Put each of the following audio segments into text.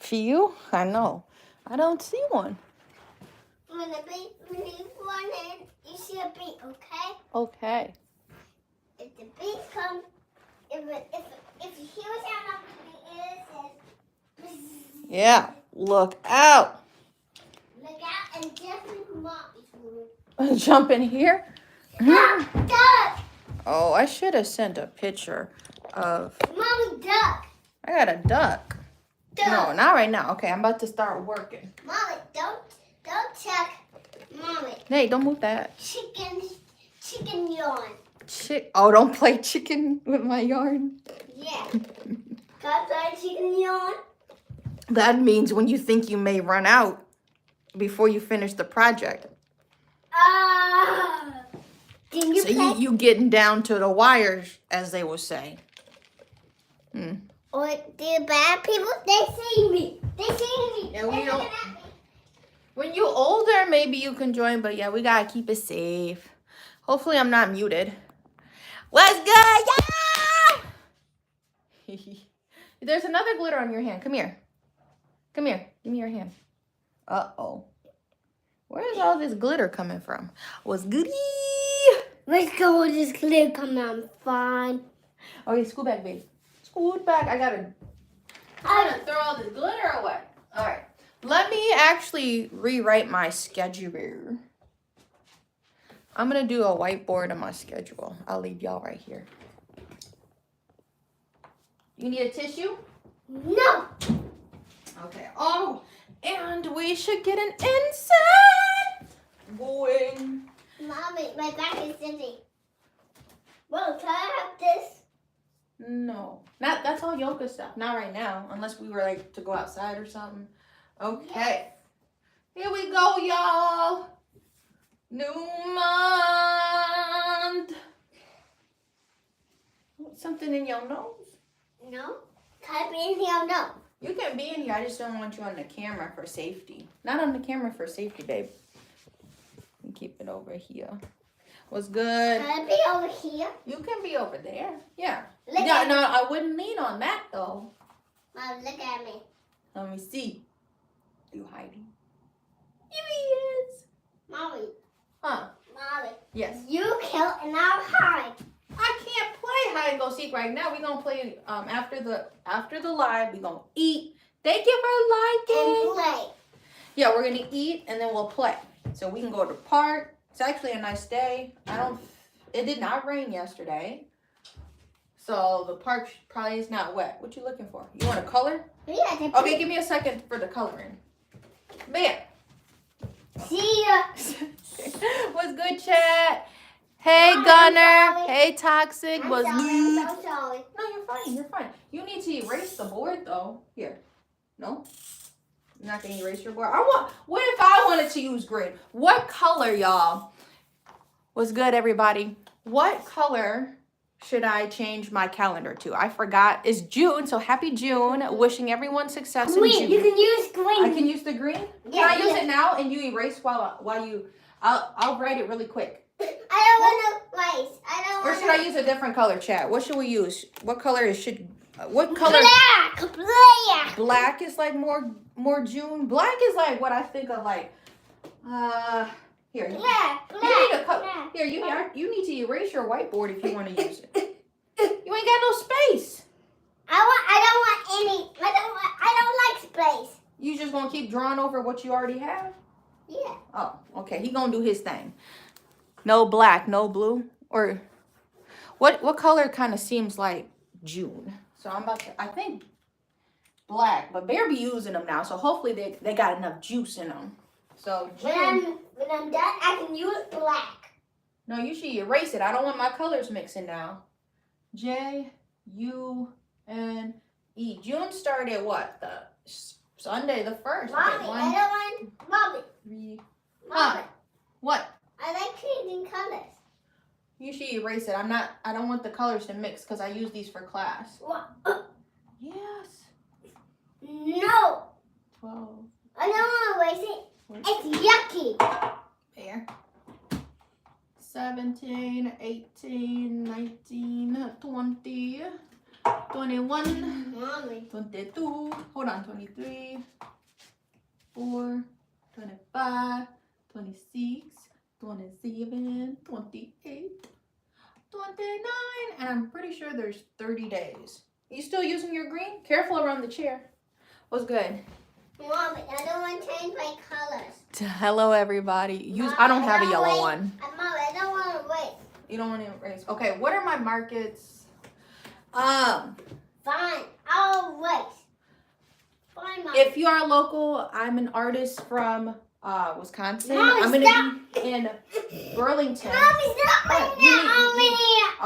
few? I know. I don't see one. When you run in, you see a bee, okay? Okay. If the bees come, if you hear what sound up the ear, it says. Yeah. Look out. Look out and definitely mom is Jump in here. duck! Oh, I should have sent a picture of. Mommy, duck! I got a duck. Duck! No, not right now. Okay, I'm about to start working. Mommy, don't check. Mommy. Hey, don't move that. Chicken yarn. Oh, don't play chicken with my yarn. Yeah. Got that chicken yarn? That means when you think you may run out before you finish the project. Did you So play? you getting down to the wires, as they will say. Or the bad people, they see me. They see me. Yeah, we don't. When you're older, maybe you can join, but yeah, we gotta keep it safe. Hopefully I'm not muted. What's good? Yeah! There's another glitter on your hand. Come here. Come here. Give me your hand. Uh-oh. Where is all this glitter coming from? What's goody? Let's go with this glitter come out fine. Okay, scoot back, babe. Scoot back. I gotta throw all this glitter away. All right. Let me actually rewrite my schedule. I'm going to do a whiteboard on my schedule. I'll leave y'all right here. You need a tissue? No. Okay. Oh, and we should get an incense going. Mommy, my back is dizzy. Well, can I have this? No. That's all yoga stuff. Not right now. Unless we were like to go outside or something. Okay. Here we go, y'all. New month. Something in your nose? No. Can I be in here? No. You can be in here. I just don't want you on the camera for safety. Not on the camera for safety, babe. You keep it over here. What's good? Can I be over here? You can be over there. Yeah. Look No, at me. I wouldn't lean on that though. Mom, look at me. Let me see. You hiding? Here he is. Mommy. Huh? Mommy. Yes. You kill and I'll hide. I can't play hide and go seek right now. We're gonna play after the live. We're gonna eat. Thank you for liking. And play. Yeah, we're gonna eat and then we'll play. So we can go to the park. It's actually a nice day. It did not rain yesterday. So the park probably is not wet. What you looking for? You want a color? Yeah. Okay, give me a second for the coloring. Bam. See ya. What's good, chat? Hey, Mom, Gunner. I'm sorry. Hey, Toxic. I'm What's sorry, good? I'm so sorry. No, you're fine. You're fine. You need to erase the board, though. Here. No? You're not going to erase your board? What if I wanted to use green? What color, y'all? What's good, everybody? What color should I change my calendar to? I forgot. It's June, so happy June. Wishing everyone success in Green. June. You can use green. I can use the green? Yeah, Can I use it now and you erase while you... I'll write it really quick. I don't want to race. I don't Or want should I use a different color, chat? What should we use? What color what color? Black. Black. Black is like more June. Black is like what I think of like, here. Black. You need a Black. here, you need to erase your whiteboard if you want to use it. You ain't got no space. I don't like space. You just gonna keep drawing over what you already have? Yeah. Oh, okay. He gonna do his thing. No black, no blue, or what color kind of seems like June? So I'm about to. I think black, but Bear be using them now, so hopefully they got enough juice in them. So June. When I'm done, I can use black. No, you should erase it. I don't want my colors mixing now. J-U-N-E. June started what? The Sunday the 1st. Mommy, Okay, I don't want. Mommy. 3. Mommy. What? I like changing colors. You should erase it. I don't want the colors to mix because I use these for class. What? Yes. No. 12. I don't want to erase it. It's yucky. There. 17, 18, 19, 20, 21, Mommy. 22, hold on, 23, 4, 25, 26, 27, 28, 29, and I'm pretty sure there's 30 days. Are you still using your green? Careful around the chair. What's good? Mommy, I don't want to change my colors. Hello, everybody. I don't have a yellow one. Mommy, I don't want to wait. You don't want to erase. Okay, what are my markets? Fine, I'll wait. Fine, Mommy. If you are local, I'm an artist from Wisconsin. Mommy, I'm gonna be in Burlington. Mommy, stop putting that on me.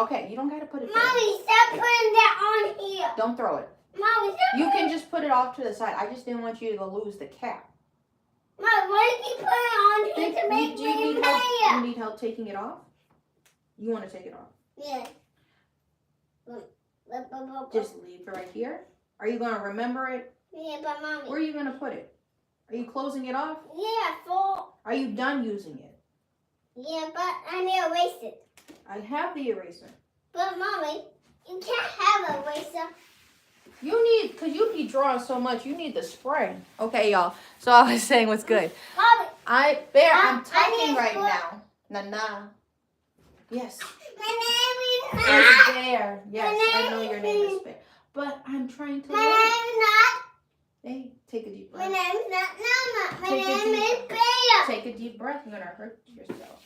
Okay, you don't gotta put it there. Mommy, stop putting that on here. Don't throw it. Mommy, stop. You can just put it off to the side. I just didn't want you to lose the cap. Mommy, why do you keep putting it on here to make me mad? You need help taking it off? You want to take it off? Yeah. Just leave it right here. Are you going to remember it? Yeah, but Mommy. Where are you going to put it? Are you closing it off? Yeah, full. Are you done using it? Yeah, but I need to erase it. I have the eraser. But Mommy, you can't have an eraser. Because you be drawing so much, you need the spray. Okay, y'all. So I was saying what's good. Mommy. I'm talking right now. Nah. Yes. My name is It's Bear. Yes, I know your name is Bear. But I'm trying to My name is not. Hey, take a deep My breath. name is not Nana. My Take a name is deep- Bear. Take a deep breath. You're going to hurt yourself.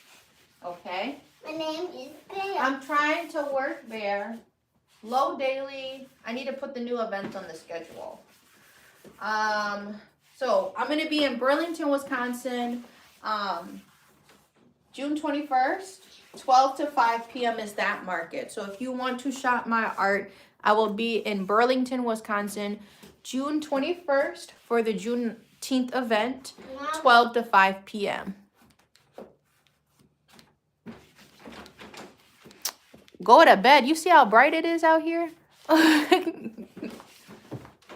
Okay? My name is Bear. I'm trying to work, Bear. Low daily. I need to put the new events on the schedule. So I'm going to be in Burlington, Wisconsin, June 21st. 12 to 5 p.m. is that market. So if you want to shop my art, I will be in Burlington, Wisconsin, June 21st for the Juneteenth event, 12 to 5 p.m. Go to bed. You see how bright it is out here? It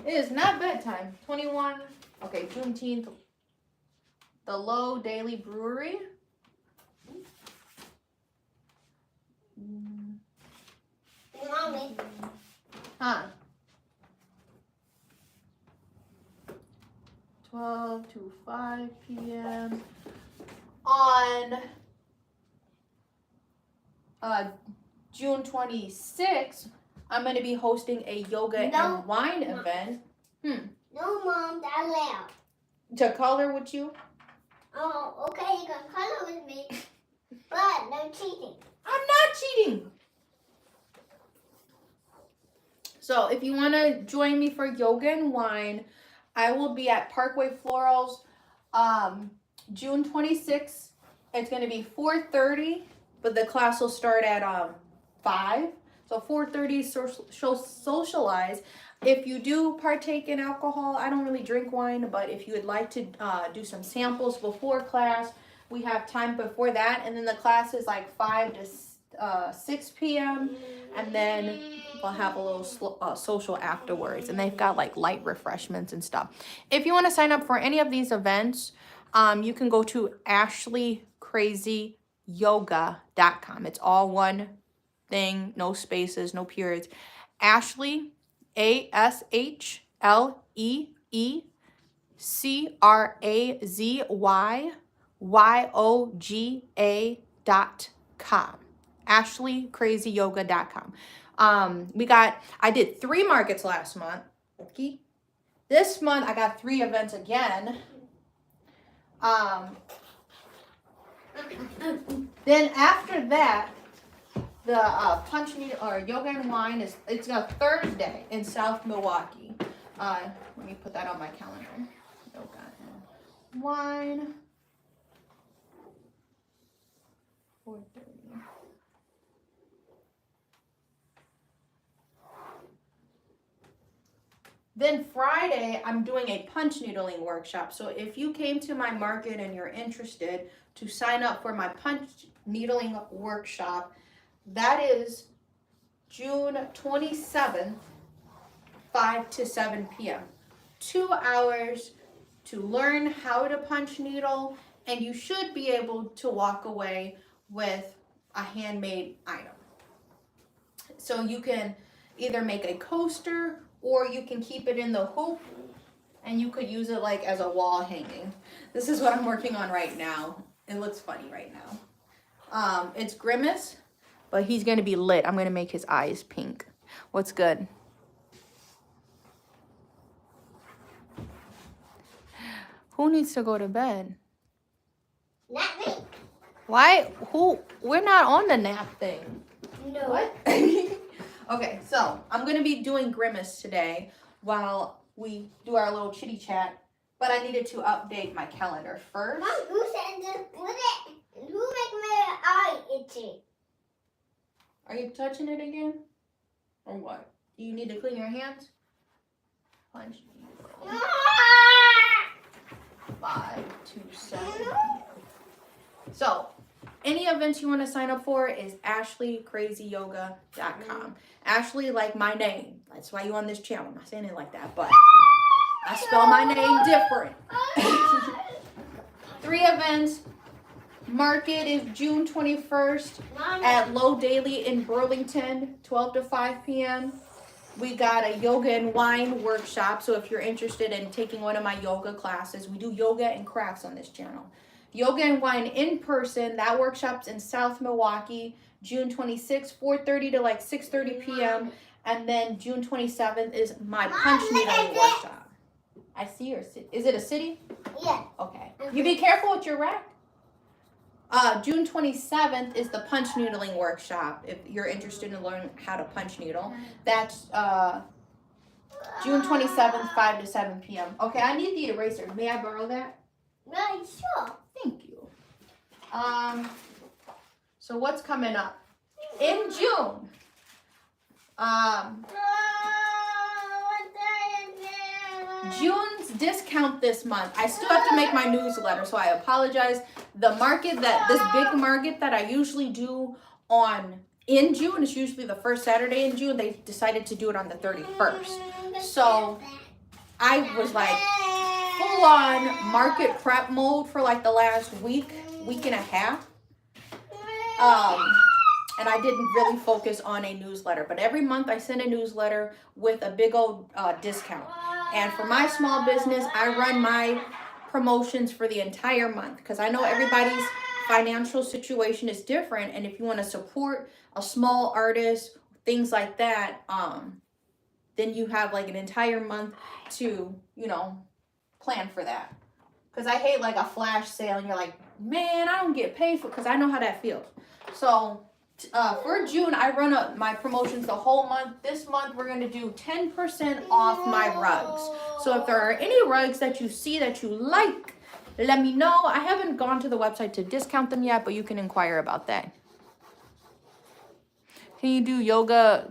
is not bedtime. 21. Okay, Juneteenth. The Low Daily Brewery. Mommy. Huh. 12 to 5 p.m. on June 26th. I'm going to be hosting a yoga and wine event. No, Mom, that's loud. To color with you? Oh, okay, you can color with me. But no cheating. I'm not cheating. So if you want to join me for yoga and wine, I will be at Parkway Florals June 26th. It's going to be 4:30, but the class will start at 5. So 4:30 socialize. If you do partake in alcohol, I don't really drink wine, but if you would like to do some samples before class, we have time before that. And then the class is like 5 to 6 p.m. And then we'll have a little social afterwards. And they've got like light refreshments and stuff. If you want to sign up for any of these events, you can go to AshleeCrazyYoga.com. It's all one thing, no spaces, no periods. Ashlee, AshleeCrazyYoga.com. AshleeCrazyYoga.com. I did 3 markets last month. Okay. This month I got 3 events again. Then after that, the punch needle or yoga and wine it's a Thursday in South Milwaukee. Let me put that on my calendar. Yoga and wine. 4:30. Then Friday, I'm doing a punch needling workshop. So if you came to my market and you're interested to sign up for my punch needling workshop, that is June 27th, 5 to 7 p.m. 2 hours to learn how to punch needle, and you should be able to walk away with a handmade item. So you can either make a coaster or you can keep it in the hoop and you could use it like as a wall hanging. This is what I'm working on right now. It looks funny right now. It's Grimace, but he's gonna be lit. I'm gonna make his eyes pink. What's good? Who needs to go to bed? Not me. Why? Who? We're not on the nap thing. No. What? Okay, so I'm gonna be doing Grimace today while we do our little chitty chat, but I needed to update my calendar first. Mom, who said just put it? Who make my eye itchy? Are you touching it again? Or what? Do you need to clean your hands? Punch. 5, 2, 7. So, any events you want to sign up for is Ashlee, CrazyYoga.com. Ashlee, like my name. That's why you're on this channel. I'm not saying it like that, but I spell my name different. 3 events. Market is June 21st at Low Daily in Burlington, 12 to 5 p.m. We got a yoga and wine workshop. So if you're interested in taking one of my yoga classes, we do yoga and crafts on this channel. Yoga and wine in person. That workshop's in South Milwaukee, June 26th, 4:30 to like 6:30 p.m. And then June 27th is my punch needling workshop. I see your city. Is it a city? Yeah. Okay. You be careful with your rack. June 27th is the punch needling workshop. If you're interested in learning how to punch needle, that's June 27th, 5 to 7 p.m. Okay, I need the eraser. May I borrow that? Right, sure. Thank you. So what's coming up in June? June's discount this month. I still have to make my newsletter, so I apologize. The market this big market that I usually do in June, it's usually the first Saturday in June. They decided to do it on the 31st. So I was like full on market prep mode for like the last week and a half. And I didn't really focus on a newsletter, but every month I send a newsletter with a big old discount. And for my small business, I run my promotions for the entire month because I know everybody's financial situation is different. And if you want to support a small artist, things like that, then you have like an entire month to, plan for that. Because I hate like a flash sale and you're like, man, I don't get paid for because I know how that feels. So for June, I run up my promotions the whole month. This month, we're going to do 10% off my rugs. So if there are any rugs that you see that you like, let me know. I haven't gone to the website to discount them yet, but you can inquire about that. Can you do yoga?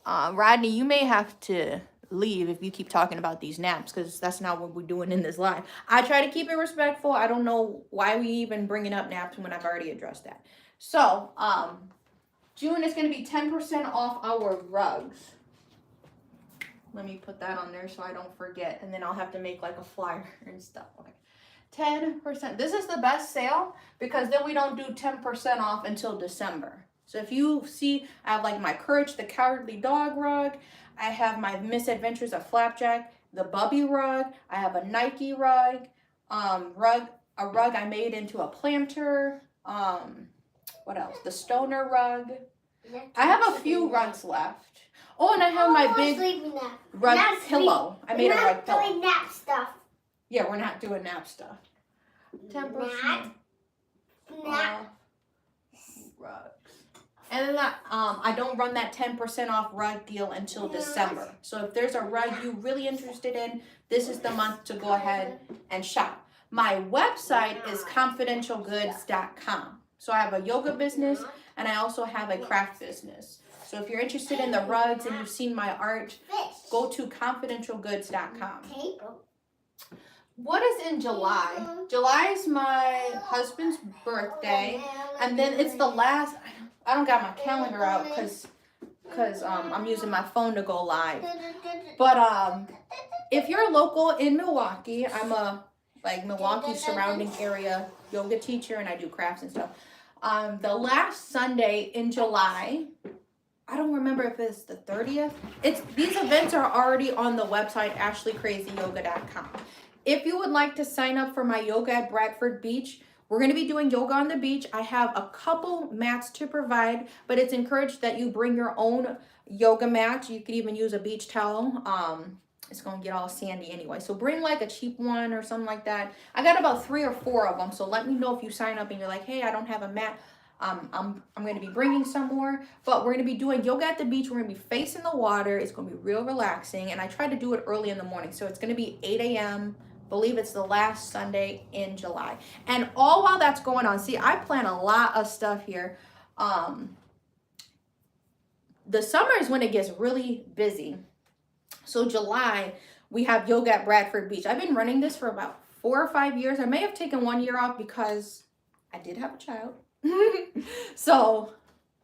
Rodney, you may have to leave if you keep talking about these naps because that's not what we're doing in this live. I try to keep it respectful. I don't know why we even bringing up naps when I've already addressed that. So June is going to be 10% off our rugs. Let me put that on there so I don't forget, and then I'll have to make like a flyer and stuff. Okay, 10%. This is the best sale because then we don't do 10% off until December. So if you see, I have like my Courage the Cowardly Dog rug. I have my Misadventures of Flapjack, the Bubby rug. I have a Nike rug, a rug I made into a planter. What else? The Stoner rug. I have a few rugs left. Oh, and I have my big rug pillow. I made a rug pillow. We're not doing nap stuff. Yeah, we're not doing nap stuff. 10%. Nap. Rugs. And then I don't run that 10% off rug deal until December. So if there's a rug you're really interested in, this is the month to go ahead and shop. My website is confidentialgoods.com. So I have a yoga business and I also have a craft business. So if you're interested in the rugs and you've seen my art, go to confidentialgoods.com. What is in July? July is my husband's birthday, and then it's the last. I don't got my calendar out because I'm using my phone to go live. But if you're local in Milwaukee, I'm a Milwaukee surrounding area yoga teacher, and I do crafts and stuff. The last Sunday in July I don't remember if it's the 30th. These events are already on the website, ashleecrazyyoga.com. If you would like to sign up for my yoga at Bradford Beach, we're going to be doing yoga on the beach. I have a couple mats to provide, but it's encouraged that you bring your own yoga mat. You could even use a beach towel. It's going to get all sandy anyway. So bring like a cheap one or something like that. I got about 3 or 4 of them. So let me know if you sign up and you're like, hey, I don't have a mat. I'm going to be bringing some more, but we're going to be doing yoga at the beach. We're going to be facing the water. It's going to be real relaxing. And I try to do it early in the morning. So it's going to be 8 a.m. Believe it's the last Sunday in July. And all while that's going on, see, I plan a lot of stuff here. The summer is when it gets really busy. So July, we have yoga at Bradford Beach. I've been running this for about 4 or 5 years. I may have taken 1 year off because I did have a child. So,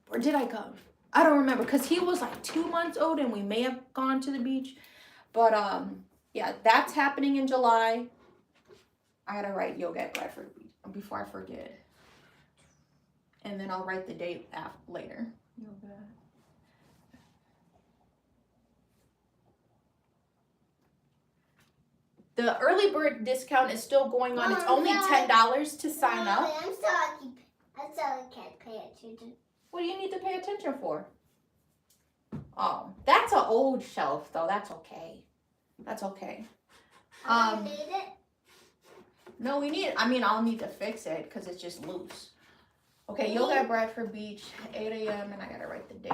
where did I go? I don't remember because he was like 2 months old and we may have gone to the beach. But yeah, that's happening in July. I gotta write yoga at Bradford Beach before I forget. And then I'll write the date later. Yoga. The early bird discount is still going on. It's only $10 to sign up. I'm sorry, I can't pay attention. What do you need to pay attention for? Oh, that's an old shelf, though. That's okay. That's okay. I don't need it. No, we need. I mean, I'll need to fix it because it's just loose. Okay, yoga at Bradford Beach, 8 a.m. and I gotta write the date.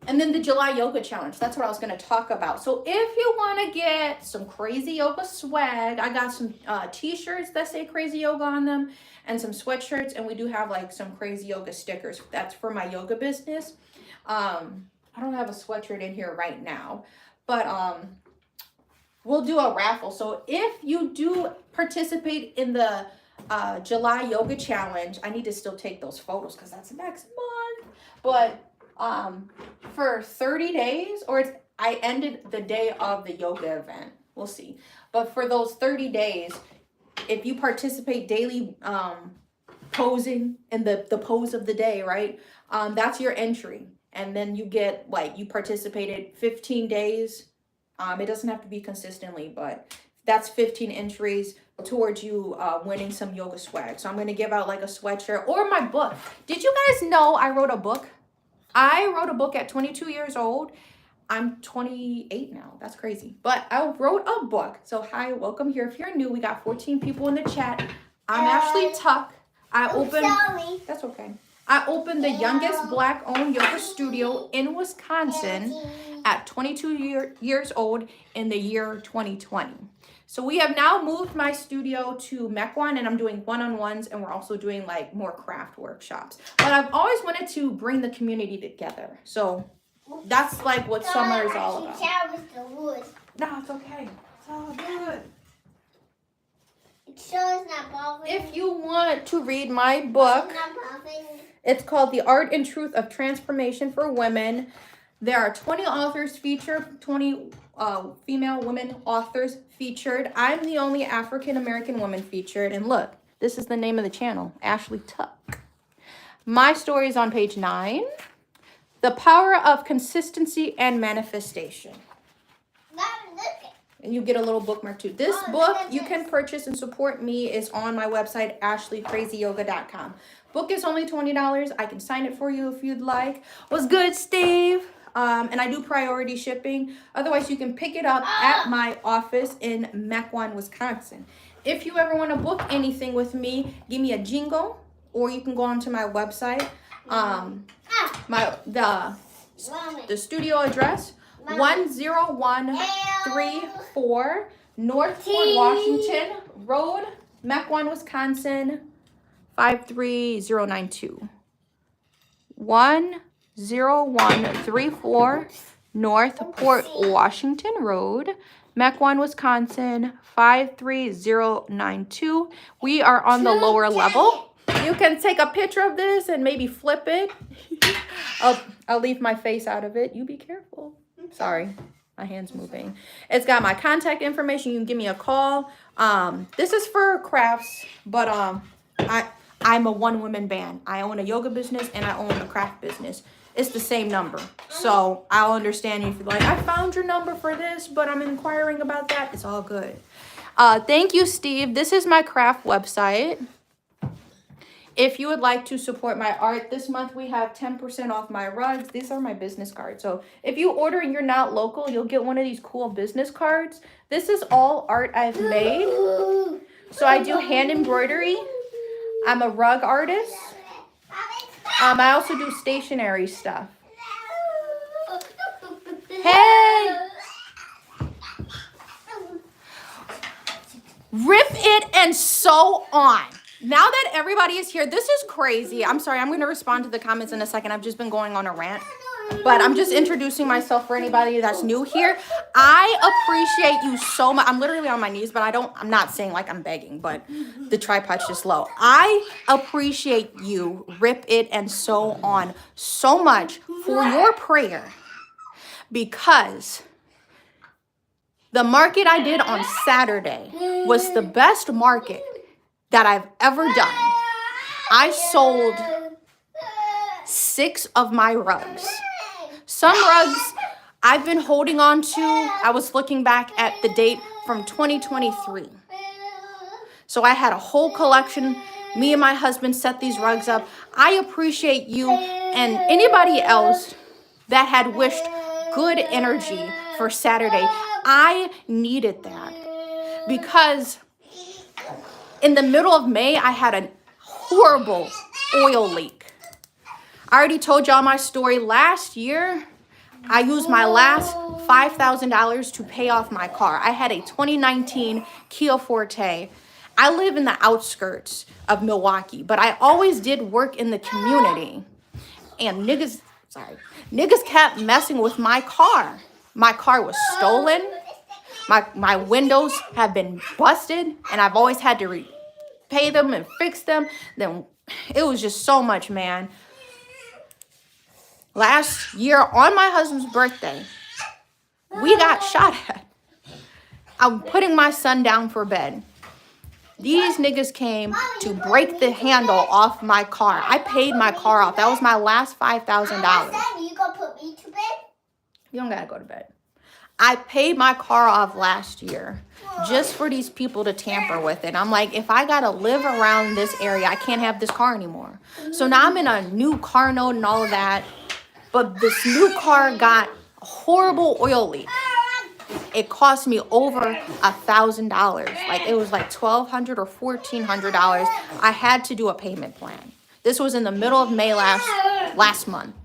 And then the July Yoga Challenge. That's what I was going to talk about. So if you want to get some Crazy Yoga swag, I got some t-shirts that say Crazy Yoga on them and some sweatshirts. And we do have like some Crazy Yoga stickers. That's for my yoga business. I don't have a sweatshirt in here right now. But we'll do a raffle. So if you do participate in the July Yoga Challenge, I need to still take those photos because that's next month. But for 30 days, or I ended the day of the yoga event. We'll see. But for those 30 days, if you participate daily posing in the pose of the day, right? That's your entry. And then you get, like, you participated 15 days. It doesn't have to be consistently, but that's 15 entries towards you winning some yoga swag. So I'm going to give out like a sweatshirt or my book. Did you guys know I wrote a book? I wrote a book at 22 years old. I'm 28 now. That's crazy. But I wrote a book. So hi, welcome here. If you're new, we got 14 people in the chat. I'm Ashlee Tuck. Sorry. That's okay. I opened the youngest Black-owned yoga studio in Wisconsin at 22 years old in the year 2020. So we have now moved my studio to Mequon, and I'm doing one-on-ones, and we're also doing like more craft workshops. But I've always wanted to bring the community together. So that's like what summer is all about. No, it's okay. It's all good. It sure is not bothering. If you want to read my book, it's called The Art and Truth of Transformation for Women. There are 20 authors featured, 20 female women authors featured. I'm the only African-American woman featured. And look, this is the name of the channel, Ashlee Tuck. My story is on page 9. The Power of Consistency and Manifestation. And you get a little bookmark too. This book you can purchase and support me is on my website, ashleecrazyyoga.com. Book is only $20. I can sign it for you if you'd like. What's good, Steve? And I do priority shipping. Otherwise, you can pick it up at my office in Mequon, Wisconsin. If you ever want to book anything with me, give me a jingle, or you can go onto my website. The studio address, 10134 North Fort Washington Road, Mequon, Wisconsin, 53092. 10134 North Port Washington Road, Mequon, Wisconsin, 53092. We are on the lower level. You can take a picture of this and maybe flip it. I'll leave my face out of it. You be careful. Sorry, my hand's moving. It's got my contact information. You can give me a call. This is for crafts, but I'm a one-woman band. I own a yoga business and I own a craft business. it's the same number. So I'll understand you if you're like, I found your number for this, but I'm inquiring about that. It's all good. Thank you, Steve. This is my craft website. If you would like to support my art this month, we have 10% off my rugs. These are my business cards. So if you order and you're not local, you'll get one of these cool business cards. This is all art I've made. So I do hand embroidery. I'm a rug artist. I also do stationery stuff. Hey! Rip it and sew on. Now that everybody is here, this is crazy. I'm sorry, I'm going to respond to the comments in a second. I've just been going on a rant. But I'm just introducing myself for anybody that's new here. I appreciate you so much. I'm literally on my knees, but I'm not saying like I'm begging, but the tripod's just low. I appreciate you, Rip It and Sew On, so much for your prayer, because the market I did on Saturday was the best market that I've ever done. I sold 6 of my rugs. Some rugs I've been holding on to. I was looking back at the date from 2023. So I had a whole collection. Me and my husband set these rugs up. I appreciate you and anybody else that had wished good energy for Saturday. I needed that because in the middle of May, I had a horrible oil leak. I already told y'all my story. Last year, I used my last $5,000 to pay off my car. I had a 2019 Kia Forte. I live in the outskirts of Milwaukee, but I always did work in the community. And niggas kept messing with my car. My car was stolen. My windows have been busted, and I've always had to repay them and fix them. Then it was just so much, man. Last year on my husband's birthday, we got shot at. I'm putting my son down for bed. These niggas came to break the handle off my car. I paid my car off. That was my last $5,000. You gonna put me to bed? You don't gotta go to bed. I paid my car off last year just for these people to tamper with it. I'm like, if I gotta live around this area, I can't have this car anymore. So now I'm in a new car note and all of that. But this new car got a horrible oil leak. It cost me over $1,000. Like it was like $1,200 or $1,400. I had to do a payment plan. This was in the middle of May last month.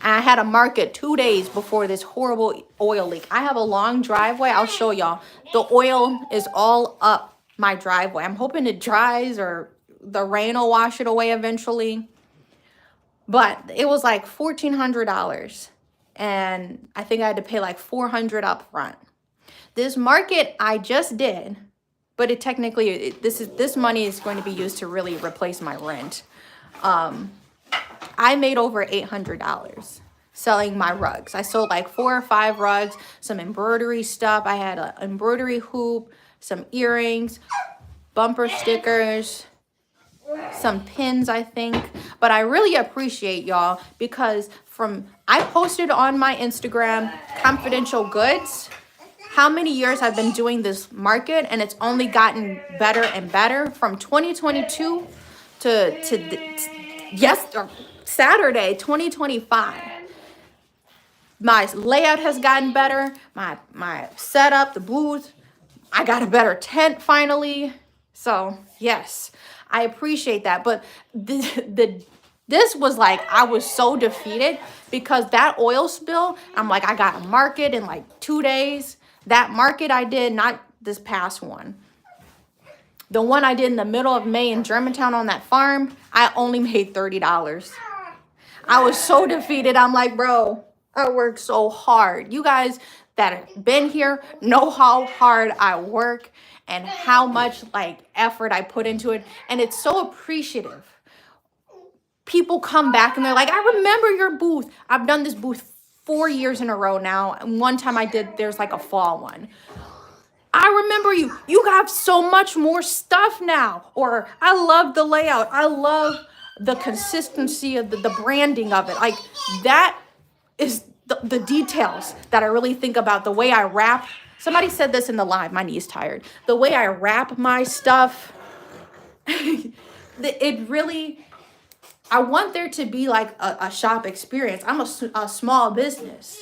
And I had a market 2 days before this horrible oil leak. I have a long driveway. I'll show y'all. The oil is all up my driveway. I'm hoping it dries or the rain will wash it away eventually. But it was like $1,400. And I think I had to pay like $400 up front. This market I just did, but this money is going to be used to really replace my rent. I made over $800 selling my rugs. I sold like 4 or 5 rugs, some embroidery stuff. I had an embroidery hoop, some earrings, bumper stickers, some pins, I think. But I really appreciate y'all because I posted on my Instagram, Confidential Goods, how many years I've been doing this market, and it's only gotten better and better from 2022 to Saturday, 2025. My layout has gotten better. My setup, the booth, I got a better tent finally. So yes, I appreciate that. But this was like, I was so defeated because that oil spill, I'm like, I got a market in like 2 days. That market I did, not this past one. The one I did in the middle of May in Germantown on that farm, I only made $30. I was so defeated. I'm like, bro, I worked so hard. You guys that have been here know how hard I work and how much like effort I put into it. And it's so appreciative. People come back and they're like, I remember your booth. I've done this booth 4 years in a row now. And one time there's like a fall one. I remember you. You have so much more stuff now. Or I love the layout. I love the consistency of the branding of it. Like that is the details that I really think about. The way I wrap. Somebody said this in the live. My knee's tired. The way I wrap my stuff. It really, I want there to be like a shop experience. I'm a small business,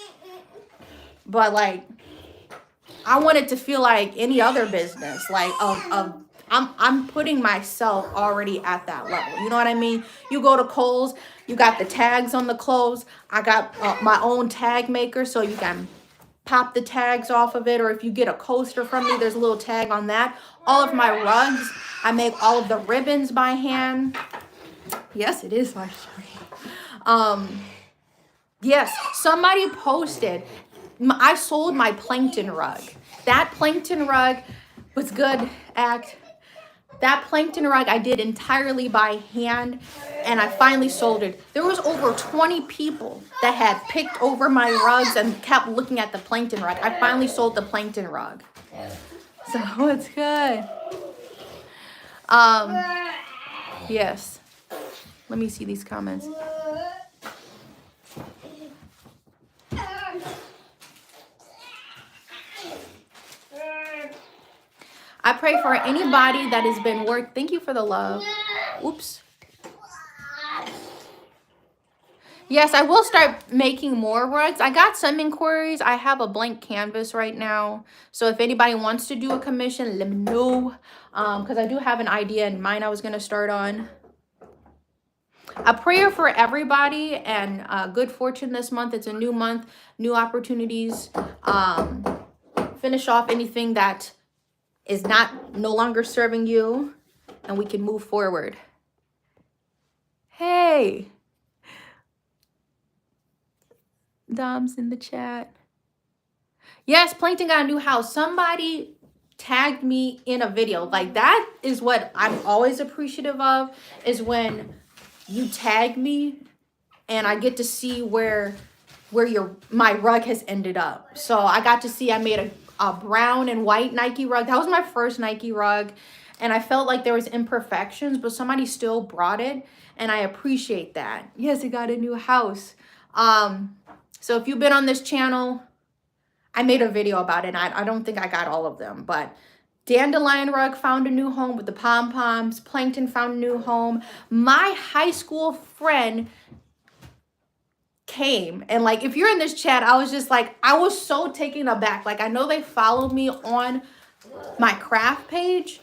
but like I want it to feel like any other business. Like I'm putting myself already at that level. You know what I mean? You go to Kohl's, you got the tags on the clothes. I got my own tag maker, so you can pop the tags off of it. Or if you get a coaster from me, there's a little tag on that. All of my rugs, I make all of the ribbons by hand. Yes, it is my story. Yes, somebody posted. I sold my plankton rug. That plankton rug was good. That plankton rug I did entirely by hand, and I finally sold it. There was over 20 people that had picked over my rugs and kept looking at the plankton rug. I finally sold the plankton rug. So it's good. Yes. Let me see these comments. I pray for anybody that has been worked. Thank you for the love. Oops. Yes, I will start making more rugs. I got some inquiries. I have a blank canvas right now. So if anybody wants to do a commission, let me know. Because I do have an idea in mind I was going to start on. A prayer for everybody and good fortune this month. It's a new month, new opportunities. Finish off anything that is no longer serving you, and we can move forward. Hey, Dom's in the chat. Yes, Plankton got a new house. Somebody tagged me in a video. Like that is what I'm always appreciative of, is when you tag me and I get to see where my rug has ended up. So I got to see I made a brown and white Nike rug. That was my first Nike rug. And I felt like there was imperfections, but somebody still brought it. And I appreciate that. Yes, it got a new house. So if you've been on this channel, I made a video about it. And I don't think I got all of them, but Dandelion rug found a new home with the pom-poms. Plankton found a new home. My high school friend came, and like, if you're in this chat, I was just like, I was so taken aback. Like, I know they followed me on my craft page,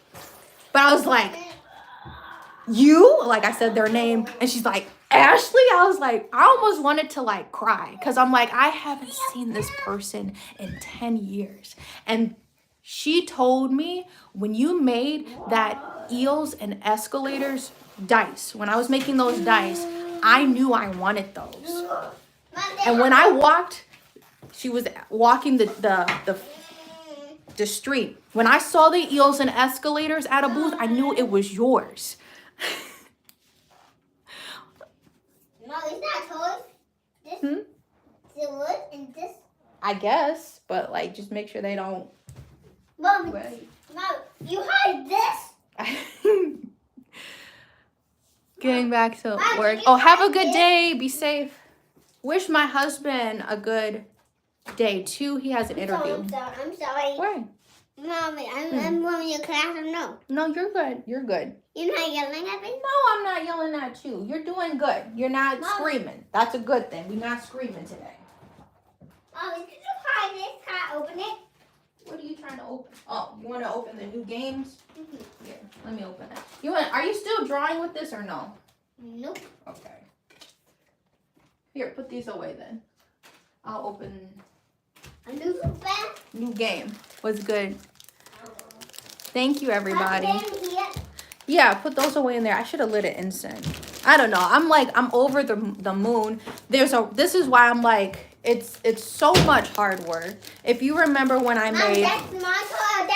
but I was like, you? Like, I said their name, and she's like, Ashlee? I was like, I almost wanted to like cry, because I'm like, I haven't seen this person in 10 years. And she told me, when you made that eels and escalators dice, when I was making those dice, I knew I wanted those. And when I walked, she was walking the street. When I saw the eels and escalators at a booth, I knew it was yours. No, it's not toys. This the wood and this. I guess, but like, just make sure they don't. Mom, Wait. Mom, you hide this. Getting back to work. Oh, have a good day. Be safe. Wish my husband a good day too. He has an interview. I'm sorry. Why? Mommy, I'm going to class or no? No, you're good. You're good. You're not yelling at me? No, I'm not yelling at you. You're doing good. You're not screaming. That's a good thing. We're not screaming today. Mommy, could you hide this? Can I open it? What are you trying to open? Oh, you want to open the new games? Mm-hmm. Here, let me open it. Are you still drawing with this or no? Nope. Okay. Here, put these away then. I'll open A new bag? new game. Was good. Thank you, everybody. Here. Yeah, put those away in there. I should have lit it instant. I don't know. I'm over the moon. This is why I'm like, it's so much hard work. If you remember when I made. That's my toy.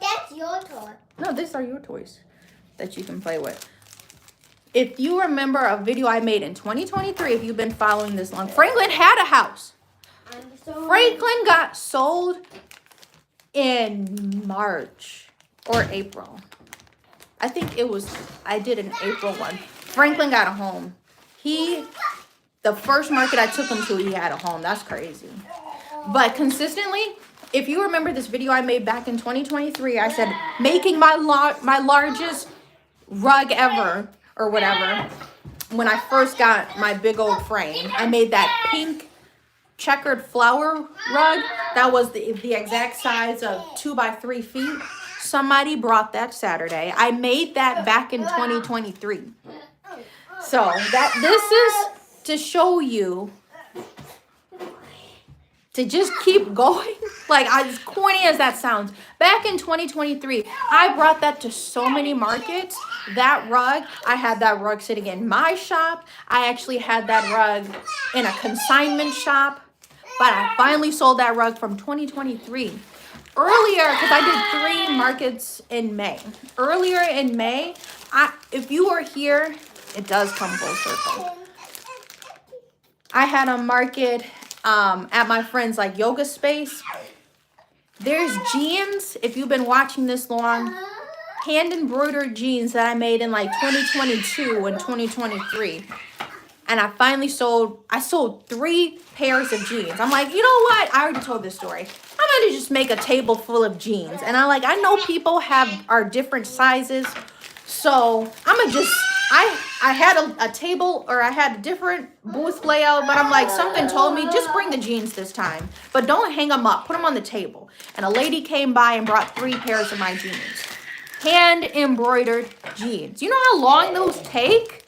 That's your toy. No, these are your toys that you can play with. If you remember a video I made in 2023, if you've been following this long, Franklin had a house. Franklin got sold in March or April. I think I did an April one. Franklin got a home. The first market I took him to, he had a home. That's crazy. But consistently, if you remember this video I made back in 2023, I said making my largest rug ever or whatever. When I first got my big old frame, I made that pink checkered flower rug that was the exact size of 2 by 3 feet. Somebody brought that Saturday. I made that back in 2023. So this is to show you to just keep going. Like, as corny as that sounds, back in 2023, I brought that to so many markets. That rug, I had that rug sitting in my shop. I actually had that rug in a consignment shop. But I finally sold that rug from 2023. Earlier, because I did 3 markets in May. Earlier in May, if you were here, it does come full circle. I had a market at my friend's like yoga space. There's jeans, if you've been watching this long, hand embroidered jeans that I made in like 2022 and 2023. And I finally sold 3 pairs of jeans. I'm like, you know what? I already told this story. I'm gonna just make a table full of jeans. And I know people are different sizes. So I'm gonna just, I had a table, or I had a different booth layout, but I'm like, something told me, just bring the jeans this time. But don't hang them up, put them on the table. And a lady came by and brought 3 pairs of my jeans. Hand embroidered jeans. You know how long those take?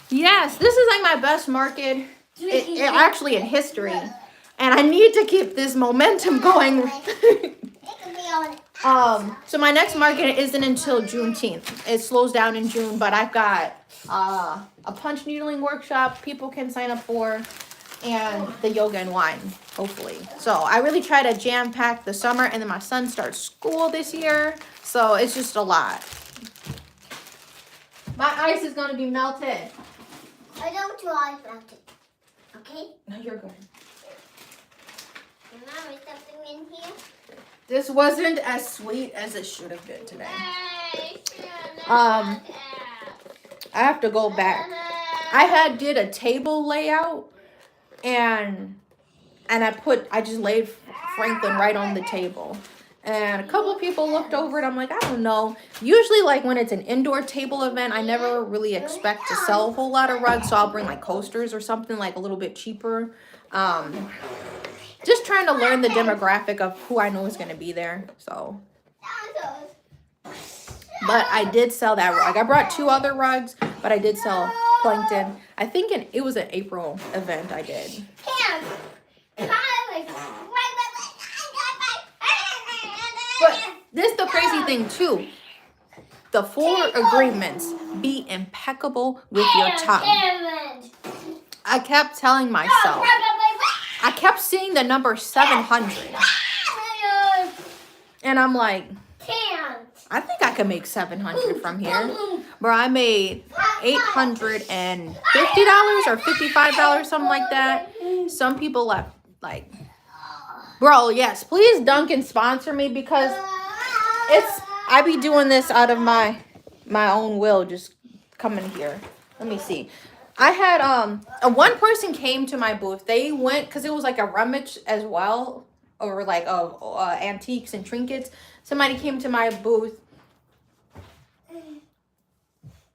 Yes, this is like my best market actually in history. And I need to keep this momentum going. So my next market isn't until Juneteenth. It slows down in June, but I've got a punch needling workshop people can sign up for, and the yoga and wine, hopefully. So I really try to jam pack the summer, and then my son starts school this year, so it's just a lot. My ice is gonna be melted. I don't want your ice melted. Okay? No, you're good. And now is something in here? This wasn't as sweet as it should have been today. I have to go back. I did a table layout, and I just laid Franklin right on the table. And a couple of people looked over it. I'm like, I don't know. Usually, like, when it's an indoor table event, I never really expect to sell a whole lot of rugs. So I'll bring, like, coasters or something, like, a little bit cheaper. Just trying to learn the demographic of who I know is going to be there. So. But I did sell that rug. I brought 2 other rugs, but I did sell Plankton. I think it was an April event I did. But this is the crazy thing too. The 4 agreements: be impeccable with your tongue. I kept telling myself. I kept seeing the number 700. And I'm like, I think I could make 700 from here. Bro, I made $850 or $55, something like that. Some people left like, bro, yes, please Duncan sponsor me, because I be doing this out of my own will, just coming here. Let me see. I had one person came to my booth. They went because it was like a rummage as well, or like antiques and trinkets. Somebody came to my booth.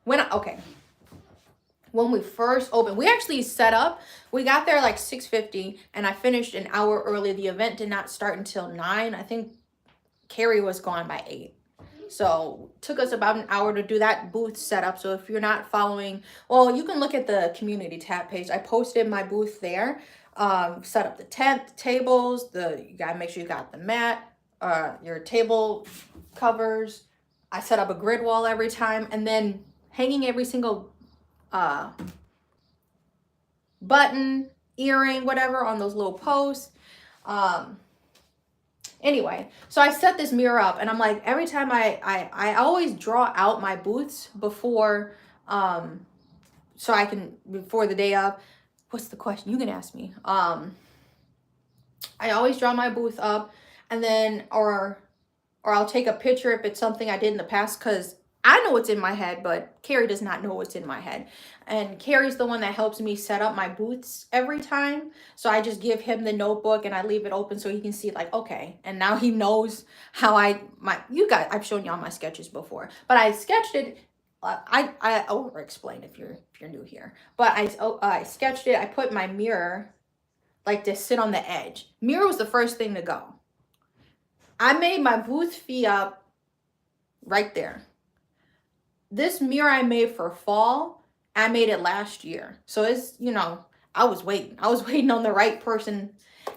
When we first opened, we actually set up. We got there like 6:50, and I finished an hour early. The event did not start until 9. I think Carrie was gone by 8. So it took us about an hour to do that booth setup. So if you're not following, well, you can look at the community tab page. I posted my booth there. Set up the tent, the tables, you gotta make sure you got the mat, your table covers. I set up a grid wall every time, and then hanging every single button, earring, whatever on those little posts. Anyway, so I set this mirror up, and I'm like, every time I always draw out my booths before, so I can, before the day of. What's the question? You can ask me. I always draw my booth up, and then, or or I'll take a picture if it's something I did in the past, because I know what's in my head, but Carrie does not know what's in my head. And Carrie's the one that helps me set up my booths every time. So I just give him the notebook and I leave it open so he can see, like, okay. And now he knows how I've shown y'all my sketches before, but I sketched it. I over explain if you're new here, but I sketched it. I put my mirror like to sit on the edge. Mirror was the first thing to go. I made my booth fee up right there. This mirror I made for fall, I made it last year. So it's, I was waiting on the right person.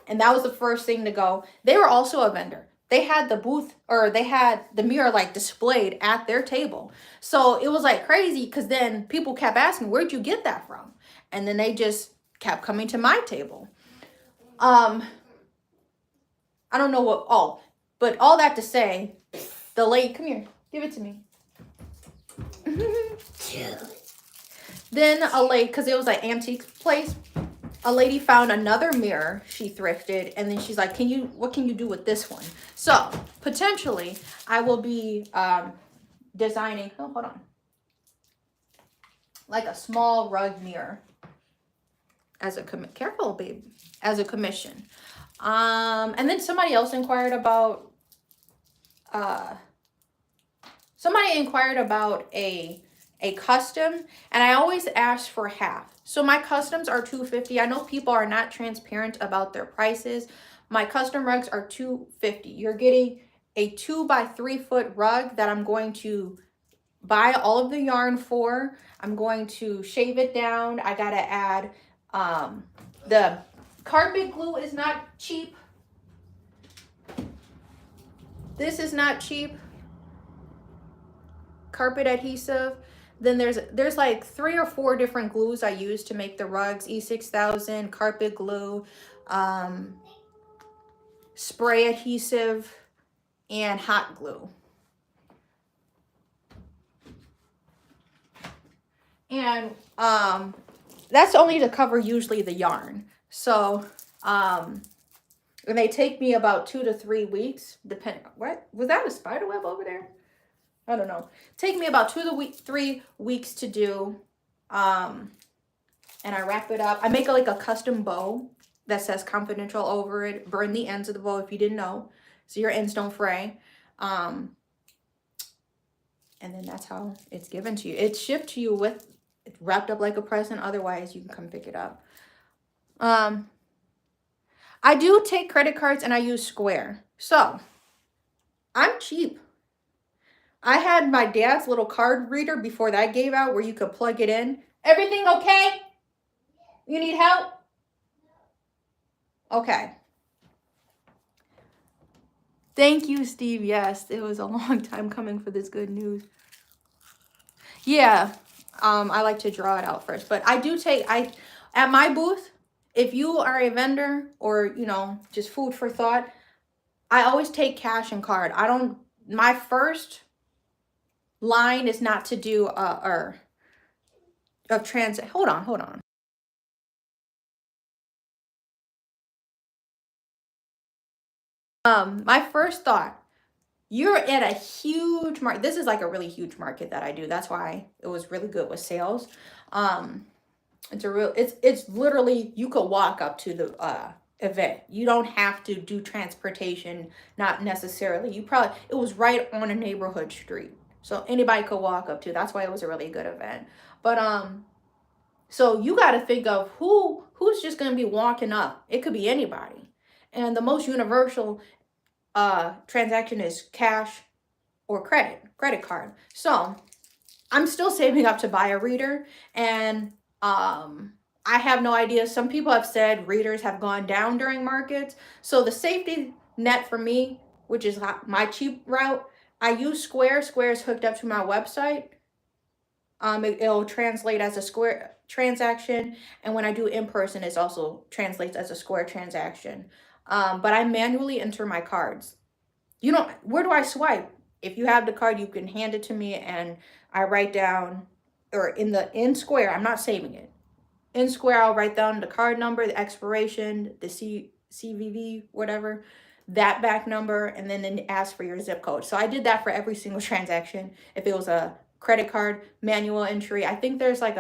And that was the first thing to go. They were also a vendor. They had the booth, or they had the mirror like displayed at their table. So it was like crazy, because then people kept asking, where'd you get that from? And then they just kept coming to my table. I don't know but all that to say, the lady, come here, give it to me. Then a lady, because it was an antique place, a lady found another mirror she thrifted, and then she's like, what can you do with this one? So potentially I will be designing, hold on, like a small rug mirror as a careful babe, as a commission. And then somebody else inquired about a custom, and I always ask for half. So my customs are $250. I know people are not transparent about their prices. My custom rugs are $250. You're getting a 2 by 3 foot rug that I'm going to buy all of the yarn for. I'm going to shave it down. I gotta add the carpet glue is not cheap. This is not cheap. Carpet adhesive. Then there's like 3 or 4 different glues I use to make the rugs. E6000, carpet glue, spray adhesive, and hot glue. And that's only to cover usually the yarn. So and they take me about 2 to 3 weeks, depending. What was that, a spider web over there? I don't know. Take me about 2 to 3 weeks to do. And I wrap it up. I make like a custom bow that says confidential over it. Burn the ends of the bow if you didn't know, so your ends don't fray. And then that's how it's given to you. It's shipped to you it's wrapped up like a present. Otherwise, you can come pick it up. I do take credit cards and I use Square. So I'm cheap. I had my dad's little card reader before that gave out, where you could plug it in. Everything okay? You need help? Okay. Thank you, Steve. Yes, it was a long time coming for this good news. Yeah, I like to draw it out first. But I do at my booth, if you are a vendor or, just food for thought, I always take cash and card. My first line is not to do hold on. My first thought, you're at a huge market. This is like a really huge market that I do. That's why it was really good with sales. It's literally, you could walk up to the event. You don't have to do transportation, not necessarily. It was right on a neighborhood street. So anybody could walk up to. That's why it was a really good event. But so you got to think of who's just going to be walking up. It could be anybody. And the most universal transaction is cash or credit card. So I'm still saving up to buy a reader, and I have no idea. Some people have said readers have gone down during markets. So the safety net for me, which is my cheap route, I use Square. Square is hooked up to my website. It'll translate as a Square transaction, and when I do in person, it also translates as a Square transaction. But I manually enter my cards. Where do I swipe? If you have the card, you can hand it to me, and I write down, or in Square, I'm not saving it. In Square, I'll write down the card number, the expiration, the CVV, whatever. that back number, and then ask for your zip code. So I did that for every single transaction. If it was a credit card, manual entry, I think there's like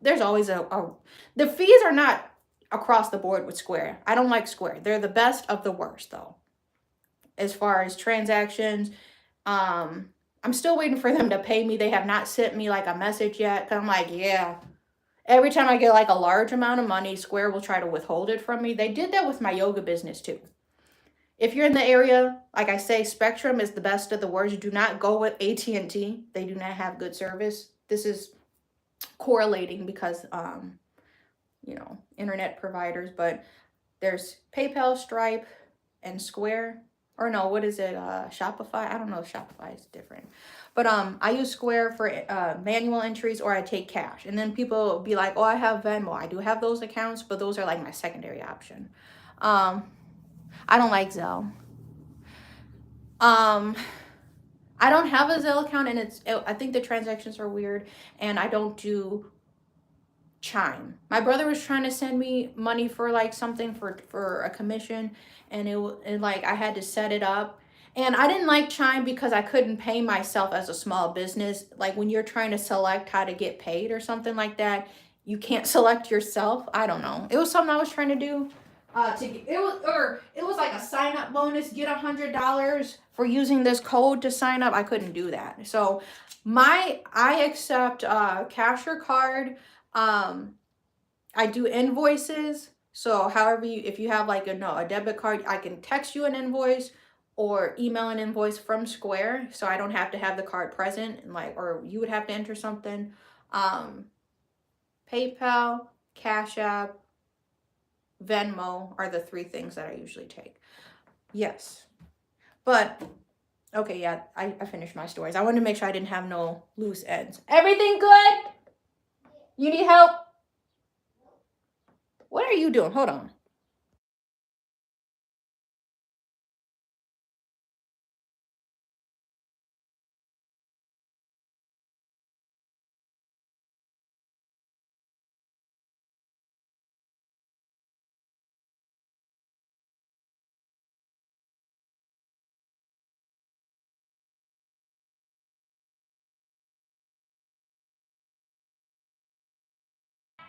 there's always the fees are not across the board with Square. I don't like Square. They're the best of the worst though. As far as transactions, I'm still waiting for them to pay me. They have not sent me like a message yet. Cause I'm like, yeah. Every time I get like a large amount of money, Square will try to withhold it from me. They did that with my yoga business too. If you're in the area, like I say, Spectrum is the best of the worst. Do not go with AT&T. They do not have good service. This is correlating because, you know, internet providers. But there's PayPal, Stripe, and Square. Or no, what is it? Shopify? I don't know if Shopify is different. But I use Square for manual entries, or I take cash. And then people will be like, oh, I have Venmo. I do have those accounts, but those are like my secondary option. I don't like Zelle. I don't have a Zelle account, and I think the transactions are weird, and I don't do Chime. My brother was trying to send me money for like something for a commission, and it like I had to set it up. And I didn't like Chime because I couldn't pay myself as a small business. Like when you're trying to select how to get paid or something like that, you can't select yourself. I don't know. It was something I was trying to do. It was like a sign up bonus, get $100 for using this code to sign up. I couldn't do that. So I accept cash or card. I do invoices. So however if you have like a debit card, I can text you an invoice or email an invoice from Square, so I don't have to have the card present, and or you would have to enter something. PayPal, Cash App, Venmo are the 3 things that I usually take. Yes. But okay, yeah, I finished my stories. I wanted to make sure I didn't have no loose ends. Everything good? You need help? What are you doing? Hold on.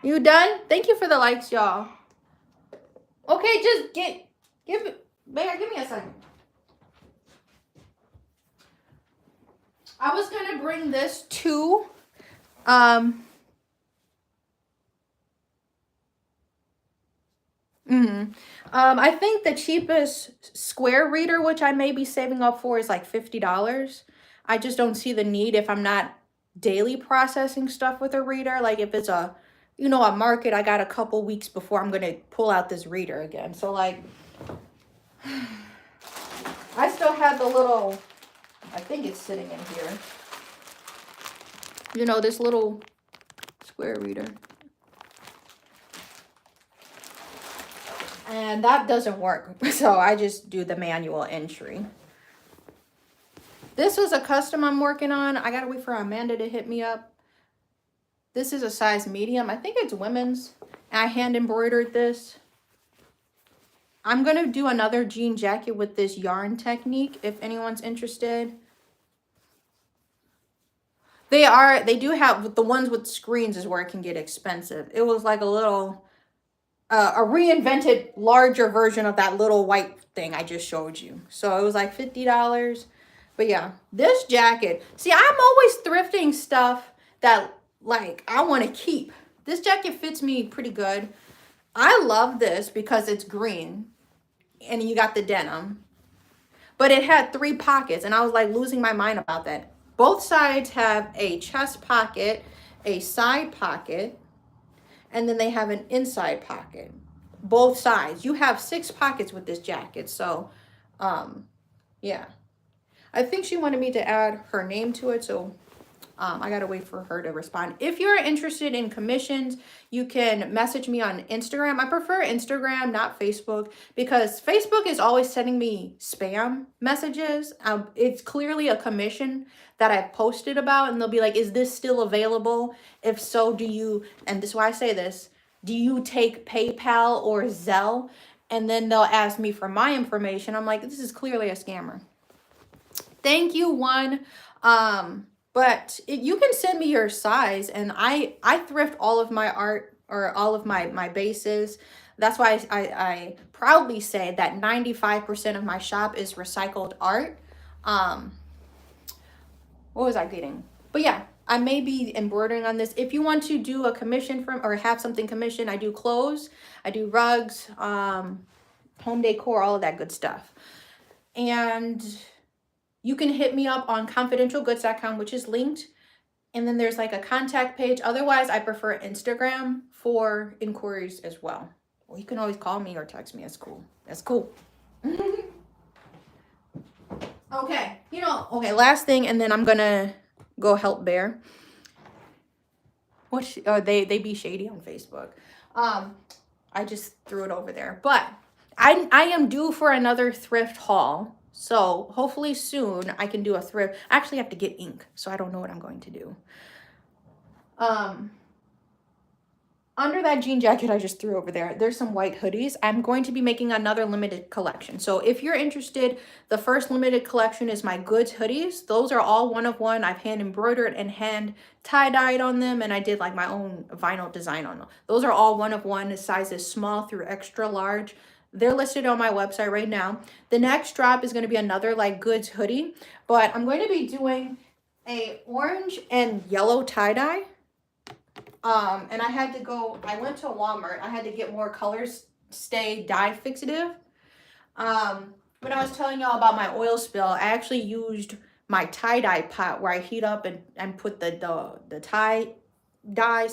You done? Thank you for the likes, y'all. Okay, just give it. Bear, give me a second. I was gonna bring this to I think the cheapest Square reader, which I may be saving up for, is like $50. I just don't see the need if I'm not daily processing stuff with a reader. Like if it's a market, I got a couple weeks before I'm gonna pull out this reader again. So like, I still have the little, I think it's sitting in here. This little Square reader. And that doesn't work. So I just do the manual entry. This was a custom I'm working on. I gotta wait for Amanda to hit me up. This is a size medium. I think it's women's. I hand embroidered this. I'm gonna do another jean jacket with this yarn technique if anyone's interested. They do have, the ones with screens is where it can get expensive. It was like a little, a reinvented larger version of that little white thing I just showed you. So it was like $50. But yeah, this jacket. See, I'm always thrifting stuff that like I want to keep. This jacket fits me pretty good. I love this because it's green and you got the denim. But it had 3 pockets and I was like losing my mind about that. Both sides have a chest pocket, a side pocket, and then they have an inside pocket. Both sides. You have 6 pockets with this jacket. So, yeah. I think she wanted me to add her name to it. So, I got to wait for her to respond. If you're interested in commissions, you can message me on Instagram. I prefer Instagram, not Facebook, because Facebook is always sending me spam messages. It's clearly a commission that I've posted about, and they'll be like, is this still available? If so, and this is why I say this, do you take PayPal or Zelle? and then they'll ask me for my information. I'm like, this is clearly a scammer. Thank you, one. But you can send me your size, and I thrift all of my art, or all of my bases. That's why I proudly say that 95% of my shop is recycled art. What was I getting? But yeah, I may be embroidering on this. If you want to do a commission from, or have something commissioned, I do clothes, I do rugs, home decor, all of that good stuff. And you can hit me up on confidentialgoods.com, which is linked. And then there's like a contact page. Otherwise, I prefer Instagram for inquiries as well. Well, you can always call me or text me. That's cool. That's cool. Okay. Okay, last thing, and then I'm going to go help Bear. They be shady on Facebook. I just threw it over there. But I am due for another thrift haul. So hopefully soon I can do a thrift. I actually have to get ink, so I don't know what I'm going to do. Under that jean jacket I just threw over there, there's some white hoodies. I'm going to be making another limited collection. So if you're interested, the first limited collection is my goods hoodies. Those are all one of one. I've hand embroidered and hand tie-dyed on them, and I did like my own vinyl design on them. Those are all one of one. The size is small through extra large. They're listed on my website right now. The next drop is going to be another like goods hoodie, but I'm going to be doing a orange and yellow tie-dye. And I went to Walmart. I had to get more Colors Stay dye fixative. When I was telling y'all about my oil spill, I actually used my tie-dye pot where I heat up and put the tie-dye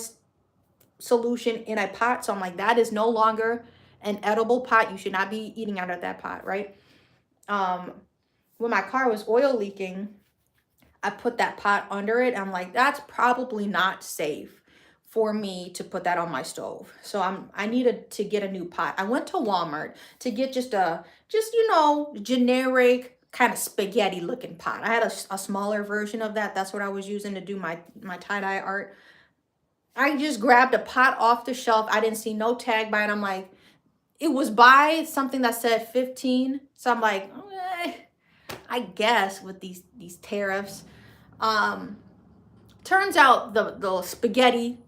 solution in a pot. So I'm like, that is no longer an edible pot. You should not be eating out of that pot, right? When my car was oil leaking, I put that pot under it. I'm like, that's probably not safe for me to put that on my stove. So I needed to get a new pot. I went to Walmart to get just generic kind of spaghetti looking pot. I had a smaller version of that. That's what I was using to do my tie-dye art. I just grabbed a pot off the shelf. I didn't see no tag by it. I'm like, it was by something that said 15. So I'm like, I guess with these tariffs. Turns out the spaghetti,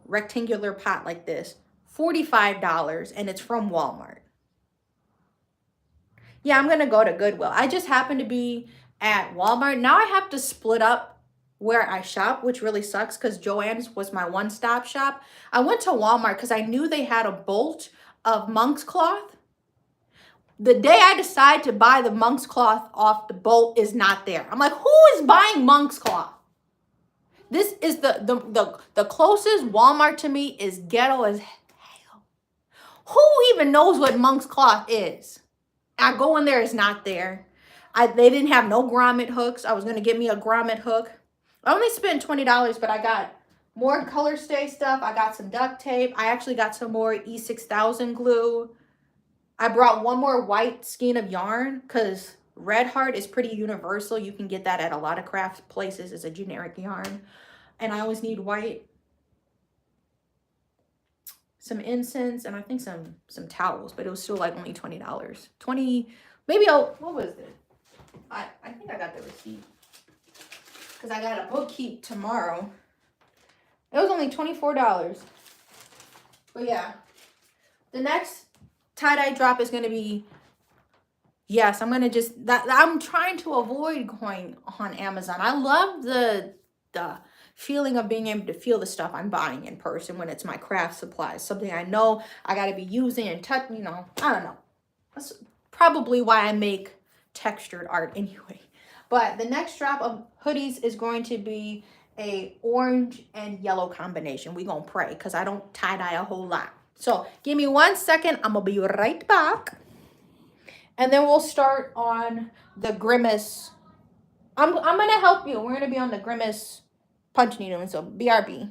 rectangular pot like this, $45, and it's from Walmart. Yeah, I'm gonna go to Goodwill. I just happen to be at Walmart. Now I have to split up where I shop, which really sucks because Joann's was my one-stop shop. I went to Walmart because I knew they had a bolt of monk's cloth. The day I decide to buy the monk's cloth off, the bolt is not there. I'm like, who is buying monk's cloth? This is the closest Walmart to me is ghetto as hell. Who even knows what monk's cloth is? I go in there, it's not there. They didn't have no grommet hooks. I was going to get me a grommet hook. I only spent $20, but I got more Color Stay stuff. I got some duct tape. I actually got some more E6000 glue. I brought one more white skein of yarn because Red Heart is pretty universal. You can get that at a lot of craft places as a generic yarn. And I always need white. Some incense, and I think some towels, but it was still like only $20. What was it? I think I got the receipt. Because I got a bookkeep tomorrow. It was only $24. But yeah. The next tie-dye drop is going to be, yes, I'm going to I'm trying to avoid going on Amazon. I love the feeling of being able to feel the stuff I'm buying in person when it's my craft supplies. Something I know I got to be using and touch, I don't know. That's probably why I make textured art anyway. But the next drop of hoodies is going to be a orange and yellow combination. We're going to pray because I don't tie-dye a whole lot. So give me 1 second. I'm going to be right back. And then we'll start on the Grimace. I'm going to help you. We're going to be on the Grimace punch needle. And so BRB.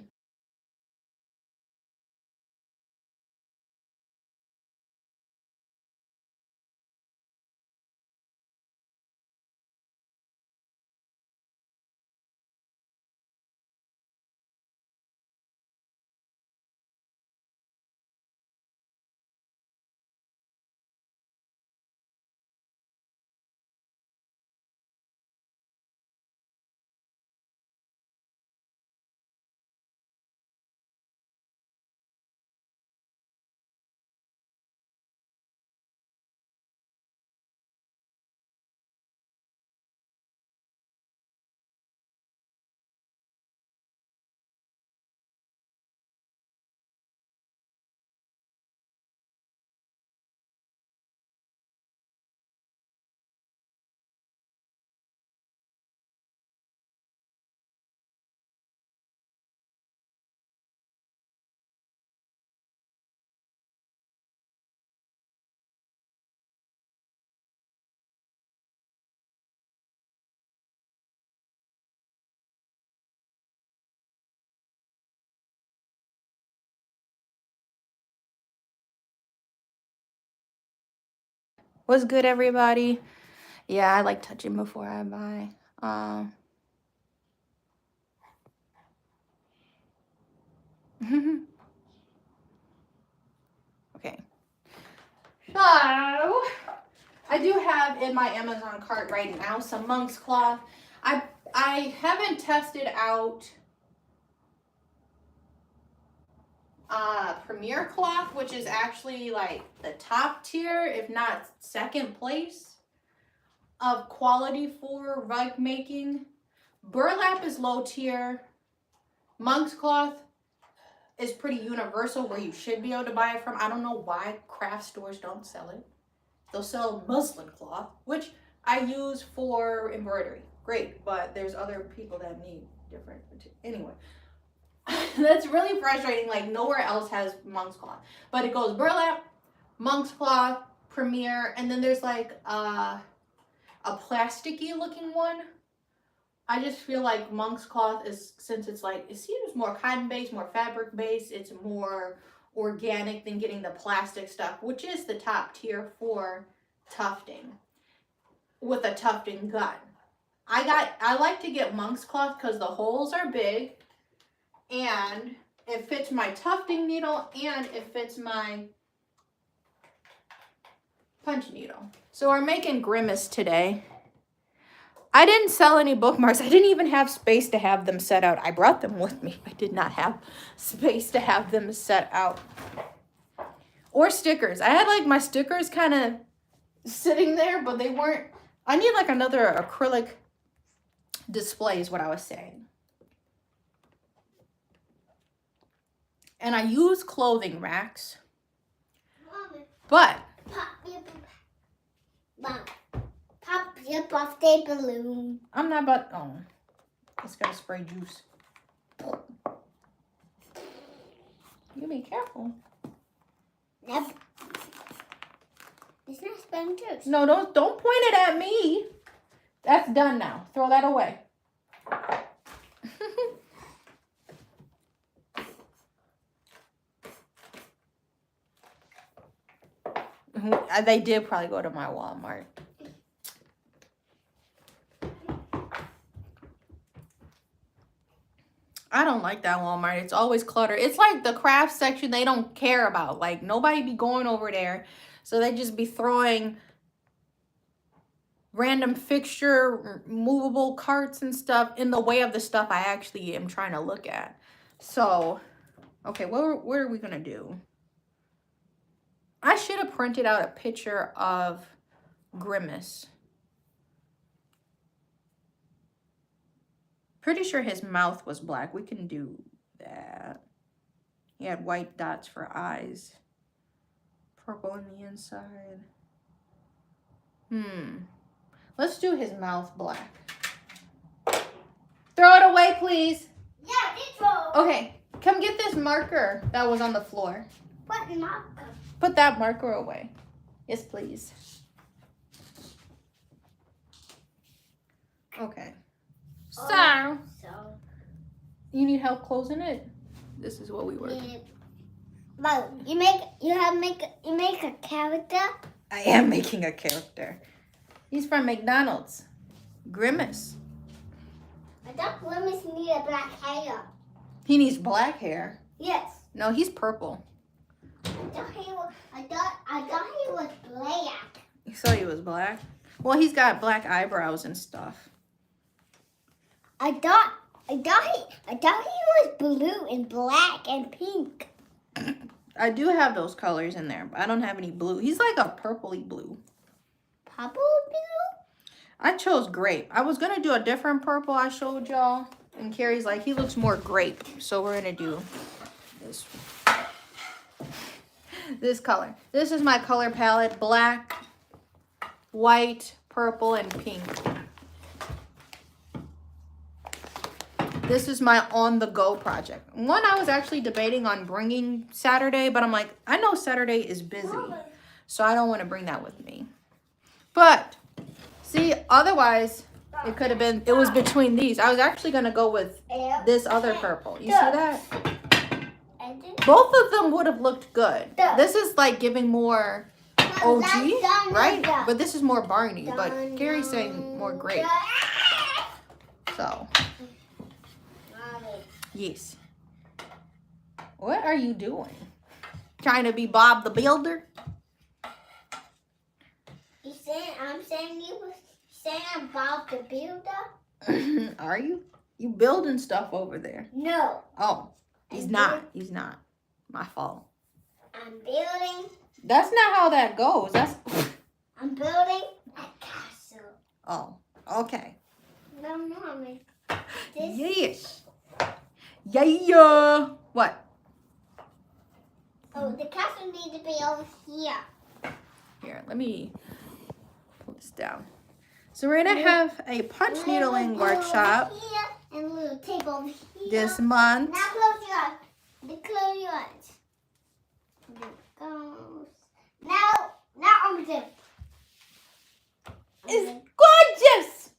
What's good, everybody? Yeah, I like touching before I buy. Okay. So, I do have in my Amazon cart right now some monk's cloth. I haven't tested out Premier cloth, which is actually like the top tier, if not second place of quality for rug making. Burlap is low tier. Monk's cloth is pretty universal where you should be able to buy it from. I don't know why craft stores don't sell it. They'll sell muslin cloth, which I use for embroidery. Great, but there's other people that need different. Anyway, that's really frustrating. Like nowhere else has monk's cloth, but it goes burlap, monk's cloth, Premier, and then there's like a plasticky looking one. I just feel like monk's cloth is, since it's like, it seems more cotton based, more fabric based, it's more organic than getting the plastic stuff, which is the top tier for tufting with a tufting gun. I like to get monk's cloth because the holes are big and it fits my tufting needle and it fits my punch needle. So we're making Grimace today. I didn't sell any bookmarks. I didn't even have space to have them set out. I brought them with me. I did not have space to have them set out. Or stickers. I had like my stickers kind of sitting there, but they weren't. I need like another acrylic display is what I was saying. And I use clothing racks. But. Pop your birthday balloon. I'm not about. Oh. It's gonna spray juice. You be careful. Yep. It's not spraying juice. No, don't point it at me. That's done now. Throw that away. They did probably go to my Walmart. I don't like that Walmart. It's always cluttered. It's like the craft section they don't care about. Like nobody be going over there. So they just be throwing random fixture, movable carts and stuff in the way of the stuff I actually am trying to look at. So, okay, what are we going to do? I should have printed out a picture of Grimace. Pretty sure his mouth was black. We can do that. He had white dots for eyes. Purple on the inside. Let's do his mouth black. Throw it away, please. Yeah, it's all. Okay, come get this marker that was on the floor. What marker? Put that marker away. Yes, please. Okay. So, you need help closing it? This is what we work. Yeah. Well, you make a character. I am making a character. He's from McDonald's. Grimace. I thought Grimace needed black hair. He needs black hair. Yes. No, he's purple. I thought he was black. You saw he was black? Well, he's got black eyebrows and stuff. I thought he was blue and black and pink. I do have those colors in there, but I don't have any blue. He's like a purpley blue. Purple blue? I chose grape. I was going to do a different purple I showed y'all. And Carrie's like, he looks more grape. So we're going to do this color. This is my color palette. Black, white, purple, and pink. This is my on-the-go project. One I was actually debating on bringing Saturday, but I'm like, I know Saturday is busy, so I don't want to bring that with me. But, see, otherwise, it could have been, it was between these. I was actually going to go with this other purple. You see that? Both of them would have looked good. This is like giving more OG, right? But this is more Barney, but Gary's saying more great. So, yes. What are you doing? Trying to be Bob the Builder? I'm saying I'm Bob the Builder? Are you? You building stuff over there? No. Oh, he's not. He's not. My fault. I'm building. That's not how that goes. I'm building a castle. Oh, okay. No, Mommy. Yes. Yeah. What? Oh, the castle needs to be over here. Here, let me pull this down. So we're gonna have a punch needling workshop here and a little tape over here. this month. Now close your eyes. Close your eyes. There it goes. Now I'm gonna. It's gorgeous.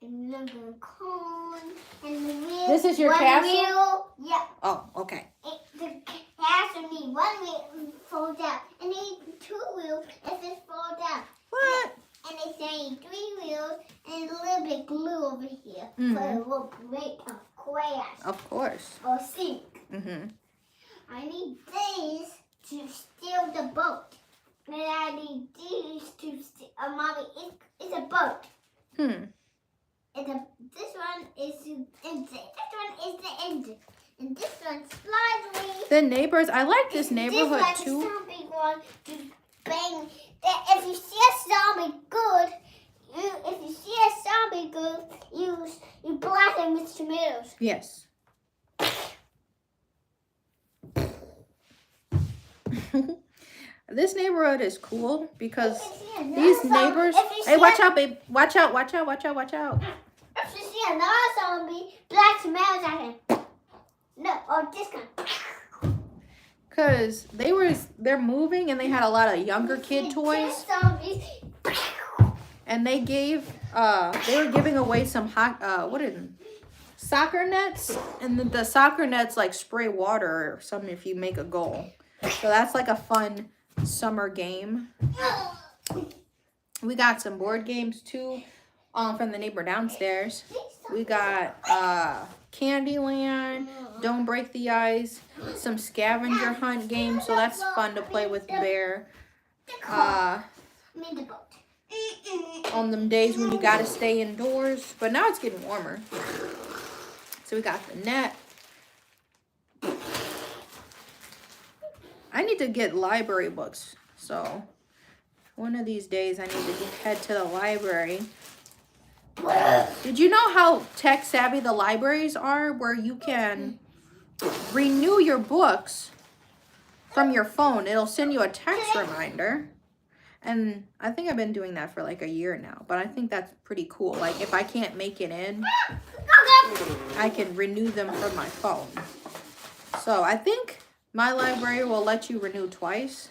And I'm gonna cone and the wheel. This is your one castle? Wheel. Yeah. Oh, okay. The castle needs one wheel fall down. And need two wheels if it fall down. What? And it's saying 3 wheels and a little bit glue over here. Mhm. So it won't break or crash. Of course. Or sink. Mhm. I need these to steal the boat. And I need these to steal. Mommy, it's a boat. This one is the engine. This one is the engine. And this one's sliding. The neighbors, I like this neighborhood This too. one's zombie one to bang. If you see a zombie good, you blast him with tomatoes. Yes. This neighborhood is cool because these neighbors. Hey, watch out, babe! Watch out! Watch out! Watch out! Watch out! If you see another zombie, blast tomatoes at him. No, or this guy. Cause they're moving and they had a lot of younger kid toys. And they were giving away some soccer nets, and the soccer nets like spray water or something if you make a goal. So that's like a fun summer game. We got some board games too, from the neighbor downstairs. We got Candyland, Don't Break the Ice, some scavenger hunt games, so that's fun to play with Bear. On them days when you gotta stay indoors, but now it's getting warmer. So we got the net. I need to get library books, so one of these days I need to head to the library. Did you know how tech savvy the libraries are, where you can renew your books from your phone? It'll send you a text reminder. And I think I've been doing that for like a year now, but I think that's pretty cool. Like if I can't make it in, I can renew them from my phone. So I think my library will let you renew twice.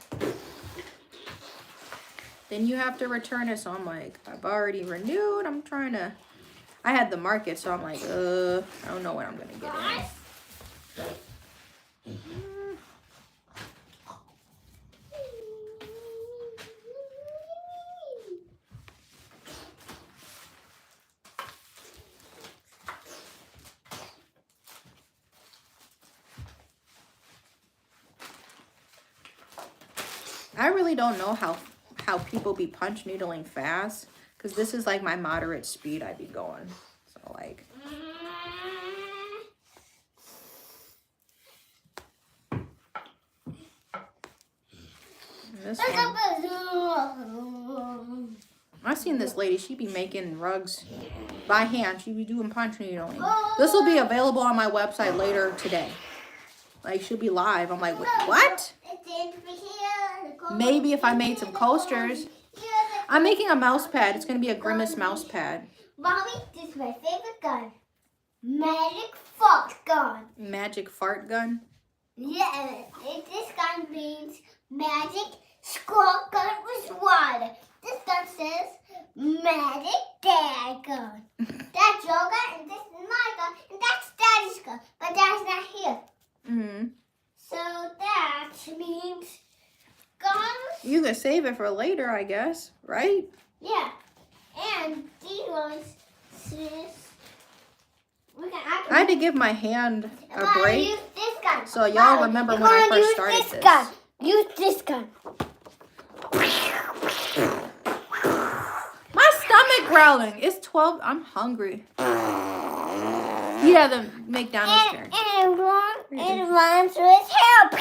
Then you have to return it. So I'm like, I've already renewed. I had the market, so I'm like, I don't know when I'm gonna get in. I really don't know how people be punch needling fast, because this is like my moderate speed I be going. So like, this one, I seen this lady, she be making rugs by hand. She be doing punch needling. This will be available on my website later today. Like, she'll be live. I'm like, what? Maybe if I made some coasters. I'm making a mouse pad. It's going to be a Grimace mouse pad. Mommy, this is my favorite gun. Magic fart gun. Magic fart gun? Yeah, this gun means magic squirt gun with water. This gun says magic dad gun. That's your gun, and this is my gun, and that's Daddy's gun. But Dad's not here. Mm-hmm. So that means guns You can save it for later, I guess, right? Yeah. And these ones, sis. I had to give my hand a break. Use this gun. So y'all remember when I first started this. Gun. Use this gun. My stomach growling. It's 12. I'm hungry. Yeah, the make down his chair. And it runs with help.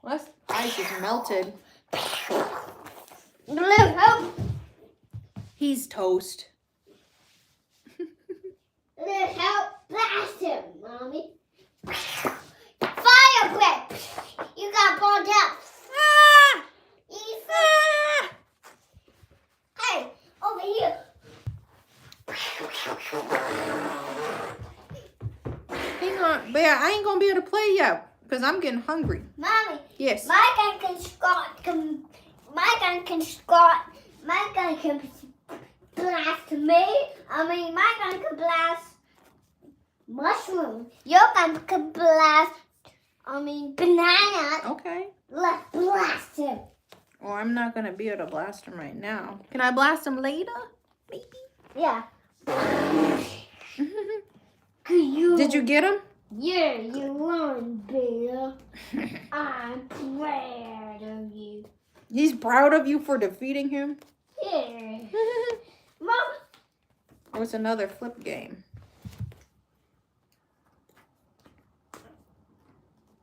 Well, that's ice is melted. Help. He's toast. Help blast him, Mommy. Fire breath. You got burned out. Hey, over here. Hang on, Bear. I ain't gonna be able to play yet because I'm getting hungry. Mommy. Yes. My gun can blast me. My gun can blast mushroom. Your gun can blast, banana. Okay. Let's blast him. Well, I'm not gonna be able to blast him right now. Can I blast him later? Maybe. Yeah. Did you get him? Yeah, you won, Bill. I'm proud of you. He's proud of you for defeating him? Yeah. Mom. Oh, it's another flip game.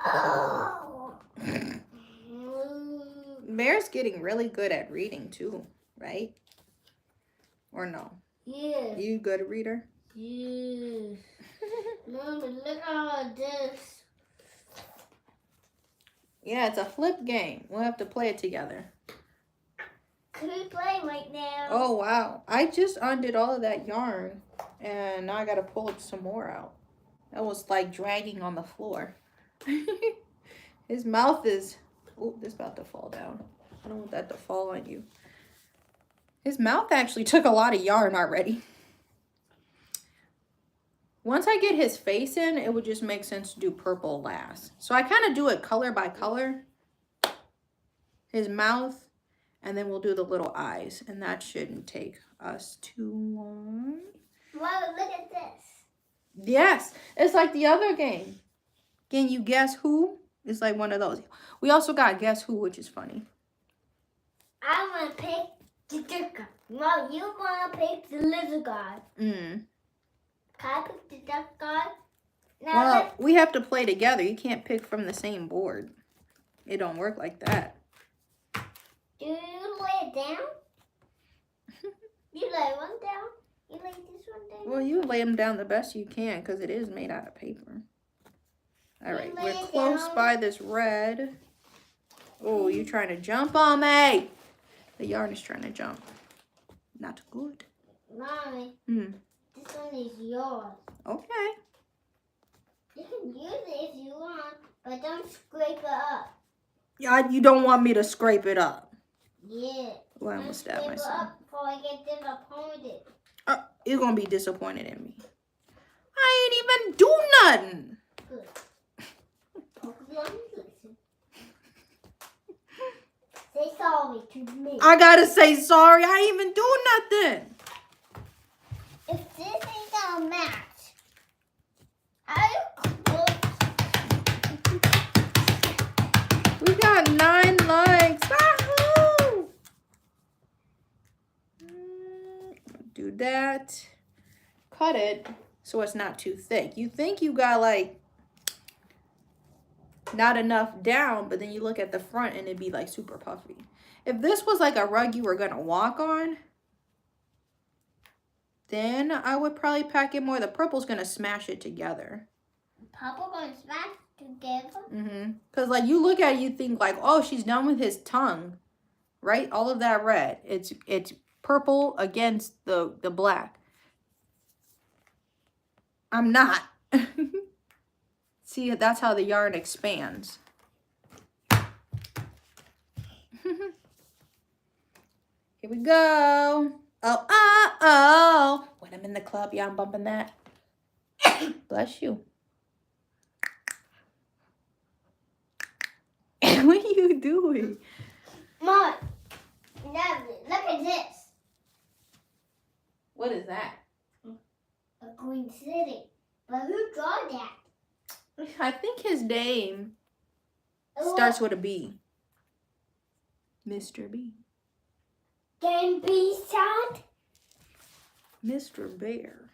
Oh. Bear's getting really good at reading too, right? Or no? Yeah. You good reader? Yeah. Mommy, look at all this. Yeah, it's a flip game. We'll have to play it together. Can we play right now? Oh, wow. I just undid all of that yarn, and now I got to pull some more out. That was like dragging on the floor. His mouth is... Oh, this is about to fall down. I don't want that to fall on you. His mouth actually took a lot of yarn already. Once I get his face in, it would just make sense to do purple last. So I kind of do it color by color. His mouth, and then we'll do the little eyes. And that shouldn't take us too long. Mom, look at this. Yes, it's like the other game. Can you guess who? It's like one of those. We also got Guess Who, which is funny. I want to pick the duck guy. Mom, you want to pick the lizard guy. Mm. Can I pick the duck guy? Now Well, we have to play together. You can't pick from the same board. It don't work like that. do you lay it down? You lay one down? You lay this one down? Well, you lay them down the best you can because it is made out of paper. All right, lay we're it close down. by this red. Oh, you trying to jump on me? The yarn is trying to jump. Not good. Mommy, Hmm. this one is yours. Okay. You can use it if you want, but don't scrape it up. Yeah, you don't want me to scrape it up. Yeah. Oh, I Don't almost stabbed scrape it myself. up before I get disappointed. You're gonna be disappointed in me. I ain't even do nothing. Good. Focus on the lesson. Say sorry to me. I gotta say sorry. I ain't even do nothing. If this ain't gonna match, how you close? We got 9 likes. Wahoo! Do that. Cut it so it's not too thick. You think you got like not enough down, but then you look at the front and it'd be like super puffy. If this was like a rug you were gonna walk on, then I would probably pack it more. The purple's gonna smash it together. Papa gonna smash together? Because like you look at it, you think like, oh, she's done with his tongue, right? All of that red. It's purple against the black. I'm not. See, that's how the yarn expands. Here we go. Oh, oh, oh. When I'm in the club, yeah, I'm bumping that. Bless you. What are you doing? Mom, look at this. What is that? A green city. But who drew that? I think his name starts with a B. Mr. B. Then B sound. Mr. Bear.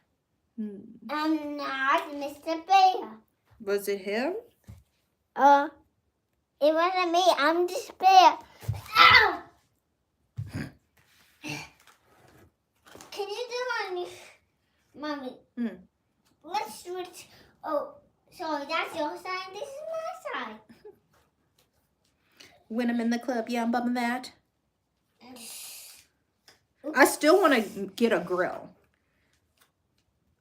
I'm not Mr. Bear. Was it him? It wasn't me. I'm just bear. Ow! Can you do my Mommy? Let's switch. Oh, sorry, that's your side. This is my side. When I'm in the club, yeah, I'm bumming that. I still want to get a grill.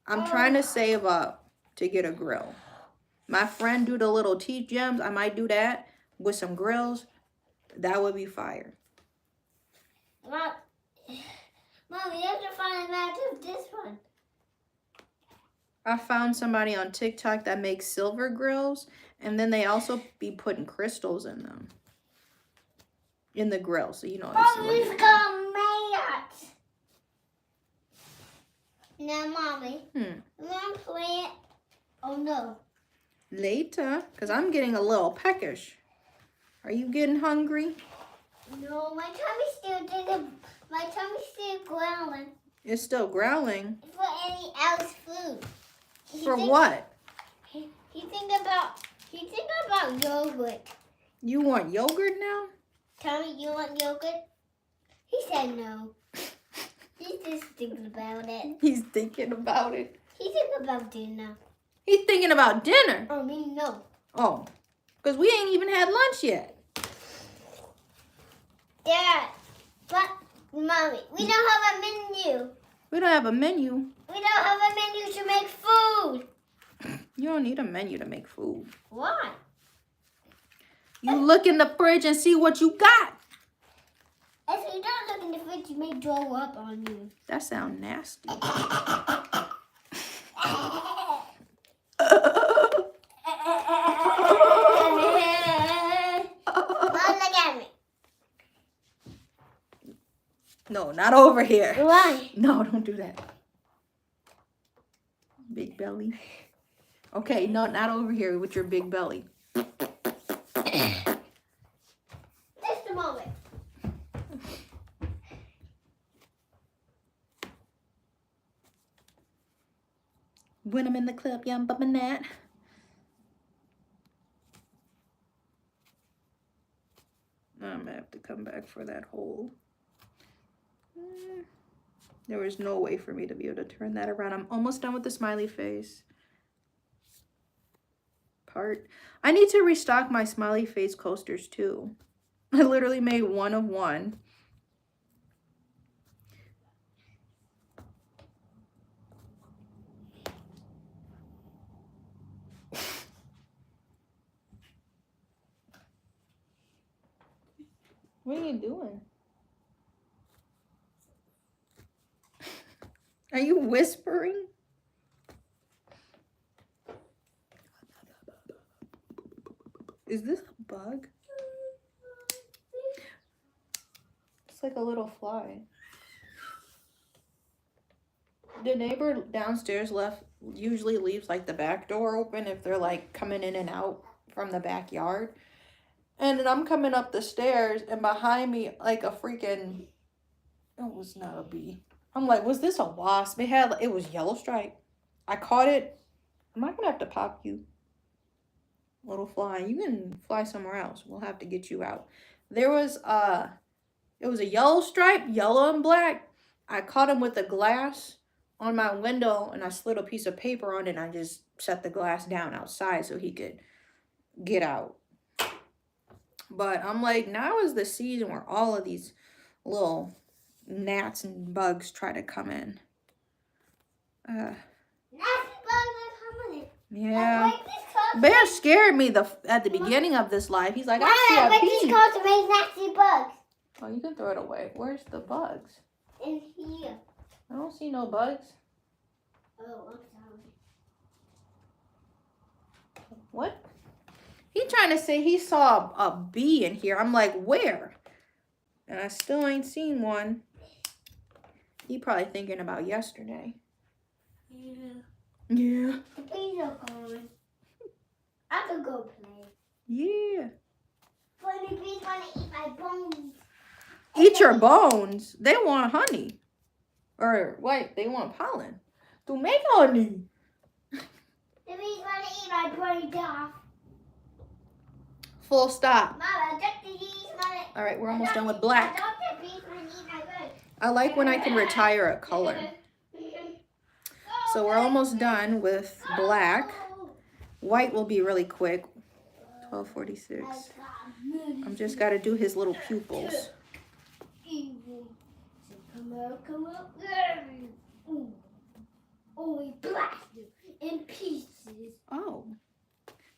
I'm trying to save up to get a grill. My friend do the little teeth gems. I might do that with some grills. That would be fire. Mom, you have to find a match of this one. I found somebody on TikTok that makes silver grills, and then they also be putting crystals in them. In the grill, so you know it's We've got mats. Now, Mommy, you want to play it? Oh, no. Later, because I'm getting a little peckish. Are you getting hungry? No, my tummy's still growling. It's still growling. For any else food. What? He think about yogurt. You want yogurt now? Tommy, you want yogurt? He said no. He's just thinking about it. He's thinking about it. He's thinking about dinner. He's thinking about dinner. Oh, me, no. Oh, because we ain't even had lunch yet. Dad, but Mommy, we don't have a menu. We don't have a menu. We don't have a menu to make food. You don't need a menu to make food. Why? You look in the fridge and see what you got. If you don't look in the fridge, you may throw up on you. That sounds nasty. Mom, look at me. No, not over here. Why? No, don't do that. Big belly. Okay, no, not over here with your big belly. Just a moment. When I'm in the club, yeah, I'm bumping that. I'm gonna have to come back for that hole. There was no way for me to be able to turn that around. I'm almost done with the smiley face part. I need to restock my smiley face coasters too. I literally made one of one. What are you doing? Are you whispering? Is this a bug? It's like a little fly. The neighbor downstairs usually leaves like the back door open if they're like coming in and out from the backyard. And then I'm coming up the stairs and behind me like a freaking, it was not a bee. I'm like, was this a wasp? It was yellow stripe. I caught it. I'm not gonna have to pop you. Little fly. You can fly somewhere else. We'll have to get you out. It was a yellow stripe, yellow and black. I caught him with a glass on my window and I slid a piece of paper on it and I just set the glass down outside so he could get out. But I'm like, now is the season where all of these little gnats and bugs try to come in. Nasty bugs are coming in. Yeah. Bear scared me at the beginning of this live. He's like, I see a bee. These cards to make nasty bugs. Oh, you can throw it away. Where's the bugs? In here. I don't see no bugs. Oh, I'm sorry. What? He trying to say he saw a bee in here. I'm like, where? And I still ain't seen one. He probably thinking about yesterday. Yeah. Yeah. The bees are gone. I could go play. Yeah. But the bees want to eat my bones. Eat your bones. They want honey. Or wait, they want pollen. To make honey. The bees want to eat my brains off. Full stop. Mama, the bees want to... All right, we're almost done with black. I thought the bees want to eat my brains. I like when I can retire a color. So we're almost done with black. White will be really quick. 12:46. I'm just got to do his little pupils. Come out. Oh, we blasted in pieces. Oh.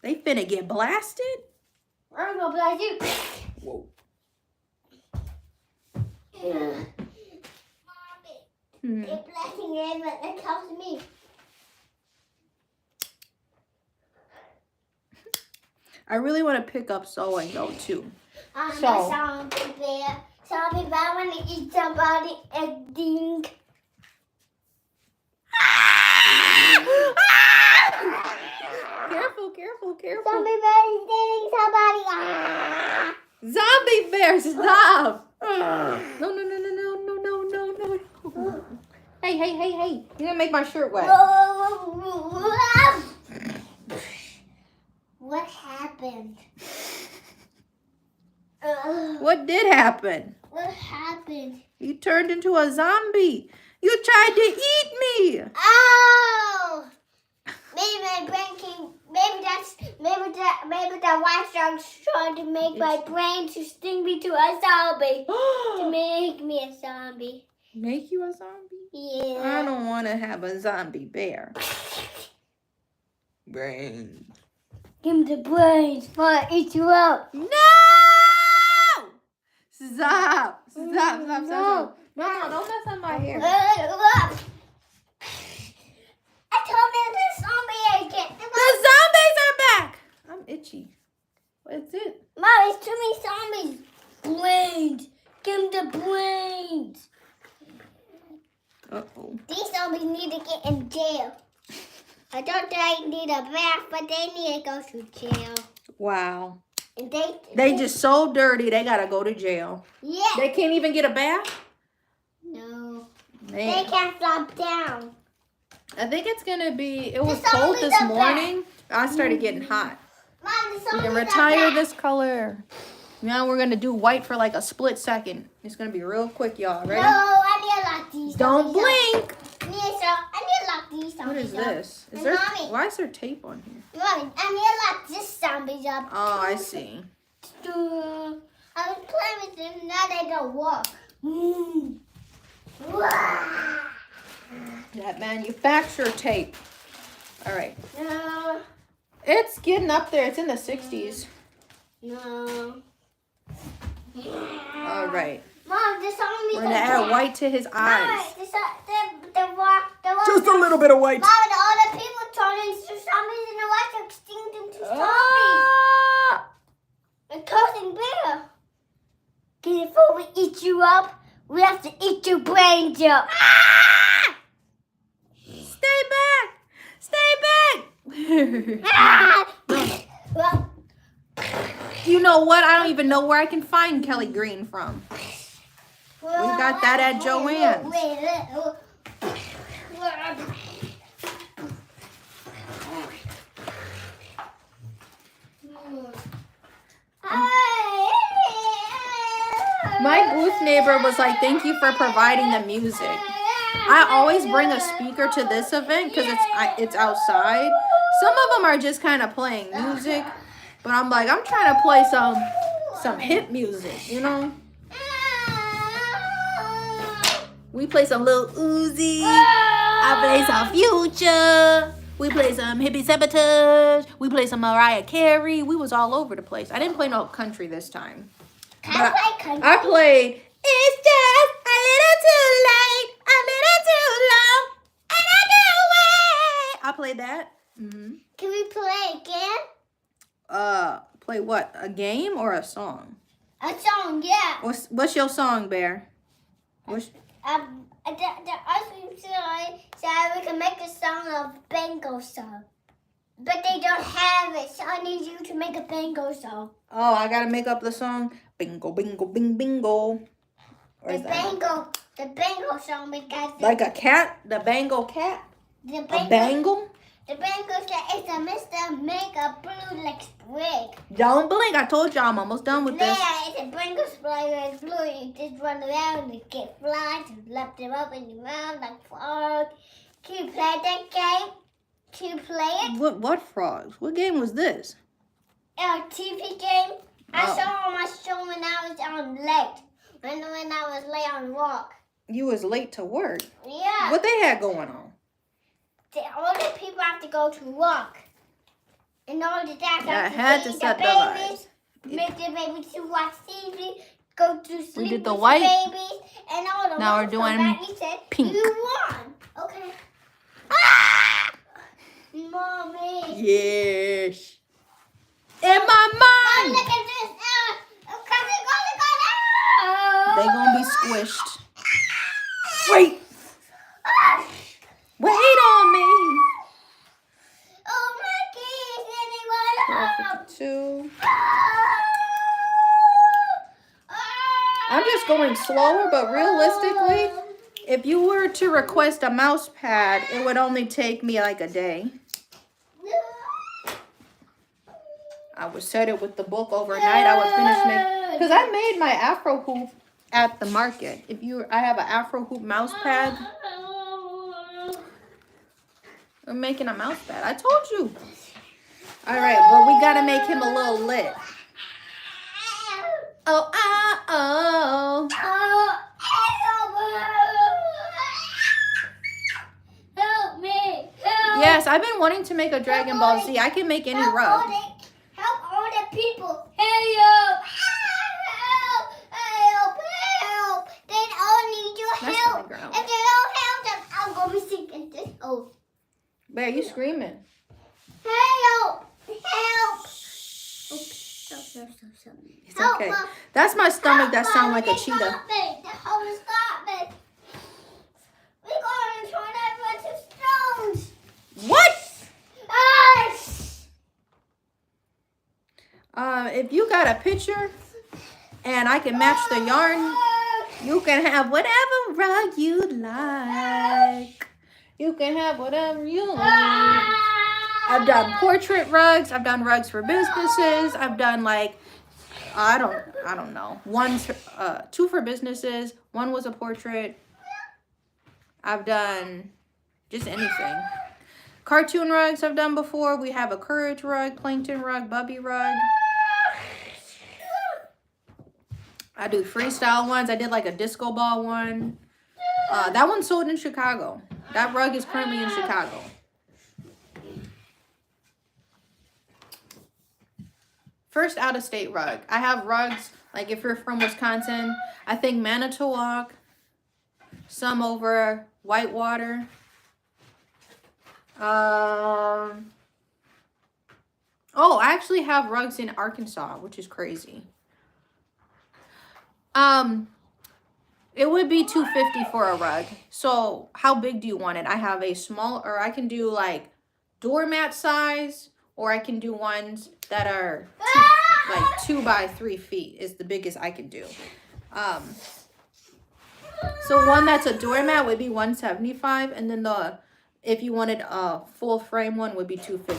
They finna get blasted? I'm gonna blast you. Whoa. Mommy, they're blasting it, but that helps me. I really want to pick up sewing though too. I'm So. a zombie bear. Zombie bear, I want to eat somebody and dink. Careful. Zombie bear is eating somebody. Zombie bear, stop. No. Hey. You're gonna make my shirt wet. What happened? What did happen? What happened? You turned into a zombie. You tried to eat me. Oh! Maybe my brain came. Maybe that white shark's trying to make my brain to sting me to a zombie. To make me a zombie. Make you a zombie? Yeah. I don't want to have a zombie bear. Brain. Give me the brains. I'll eat you up. No! Stop. No, don't mess up my hair. I told him the zombie again. The zombies are back. I'm itchy. What's it? Mom, it's too many zombies. Brains. Give him the brains. Uh-oh. These zombies need to get in jail. I thought they need a bath, but they need to go to jail. Wow. And they just so dirty, they gotta go to jail. Yeah. They can't even get a bath? No. Man. They can't flop down. I think it's gonna be, it was cold this morning. I started getting hot. Mom, We can retire this color. Now we're gonna do white for like a split second. It's gonna be real quick, y'all. Ready? No, I need to lock these. Don't blink. I need to lock these zombies What is up. this? Is there? Mommy. Why is there tape on here? Mommy, I need to lock this zombies up. Oh, I see. I was playing with them, now they don't work. That manufacturer tape. All right. No. It's getting up there. It's in the 60s. No. All right. Mom, the zombies We're gonna add white to his eyes. Mom, Just a little bit of white. Mom, all the people turn into zombies and the white are extinct into zombies. Ah! A cousin bear. Before we eat you up, we have to eat your brains up. Ah! Stay back. Well, You know what? I don't even know where I can find Kelly Green from. We got that at Joann's. My booth neighbor was like, thank you for providing the music. I always bring a speaker to this event because it's outside. Some of them are just kind of playing music. But I'm like, I'm trying to play some hip music, you know? We play some Lil Uzi. I play some Future. We play some Hippie Sabotage. We play some Mariah Carey. We was all over the place. I didn't play no country this time. I play country. I played It's Just a Little Too Late, a Little Too Long, and I can't wait. I played that. Can we play again? Play what? A game or a song? A song, yeah. What's your song, Bear? The ice cream said we can make a song of bingo song. But they don't have it, so I need you to make a bingo song. Oh, I gotta make up the song. Bingo, bingo, bing, bingo. Or is that The bingo song because like a cat? The bango cat? the A bangle? The bingo said it's a Mr. Make a blue like sprig. Don't blink. I told you I'm almost done with this. Yeah, it's a bingo sprig like blue. You just run around and get flies and lift them up in your mouth like frog. Can you play that game? Can you play it? What frogs? What game was this? A TV game. I Oh. saw on my show when I was on late. When I was late on walk. You was late to work. Yeah. What they had going on? All the people have to go to work. And all the dads Yeah, I have had to to feed set the the babies. lights. Make the babies to watch TV. Go to sleep did the with white. the babies. And all the Now we're moms doing come back and said, pink. You won. Okay. Ah! Mommy. Yes. In my Mom, mind. look at this. Because it's going to go down. They gonna be squished. Wait. Ah! Wait on me. Oh, my kids. Anyone Perfect 2. Ah! I'm just going slower, but realistically, if you were to request a mouse pad, it would only take me like a day. I would set it with the book overnight. I would finish making, because I made my Afro hoop at the market. I have an Afro hoop mouse pad. I'm making a mouse pad. I told you. All right, but we gotta make him a little lit. Oh, oh. Help me! Help! Yes, I've been wanting to make a Dragon Ball Z. I can make any rug. Help all the people! Help! Help! Help! Help! They all need your That's help. on the ground. If they don't help them, I'm gonna be sick in this hole. Bear, you screaming. Help! Help! Stop. It's okay. That's my stomach that sounds like a cheetah. Stop me. We're going to turn everyone to stones. What? Ah! If you got a picture and I can match the yarn, you can have whatever rug you like. You can have whatever you like. I've done portrait rugs. I've done rugs for businesses. I've done like, I don't know. 2 for businesses. 1 was a portrait. I've done just anything. Cartoon rugs I've done before. We have a courage rug, plankton rug, bubby rug. I do freestyle ones. I did like a disco ball one. That one sold in Chicago. That rug is currently in Chicago. First out-of-state rug. I have rugs, like if you're from Wisconsin, I think Manitowoc, some over Whitewater. Oh, I actually have rugs in Arkansas, which is crazy. It would be $250 for a rug. So how big do you want it? I have a small, or I can do like doormat size, or I can do ones that are 2 by 3 feet is the biggest I can do. So one that's a doormat would be $175, and then if you wanted a full frame one would be $250.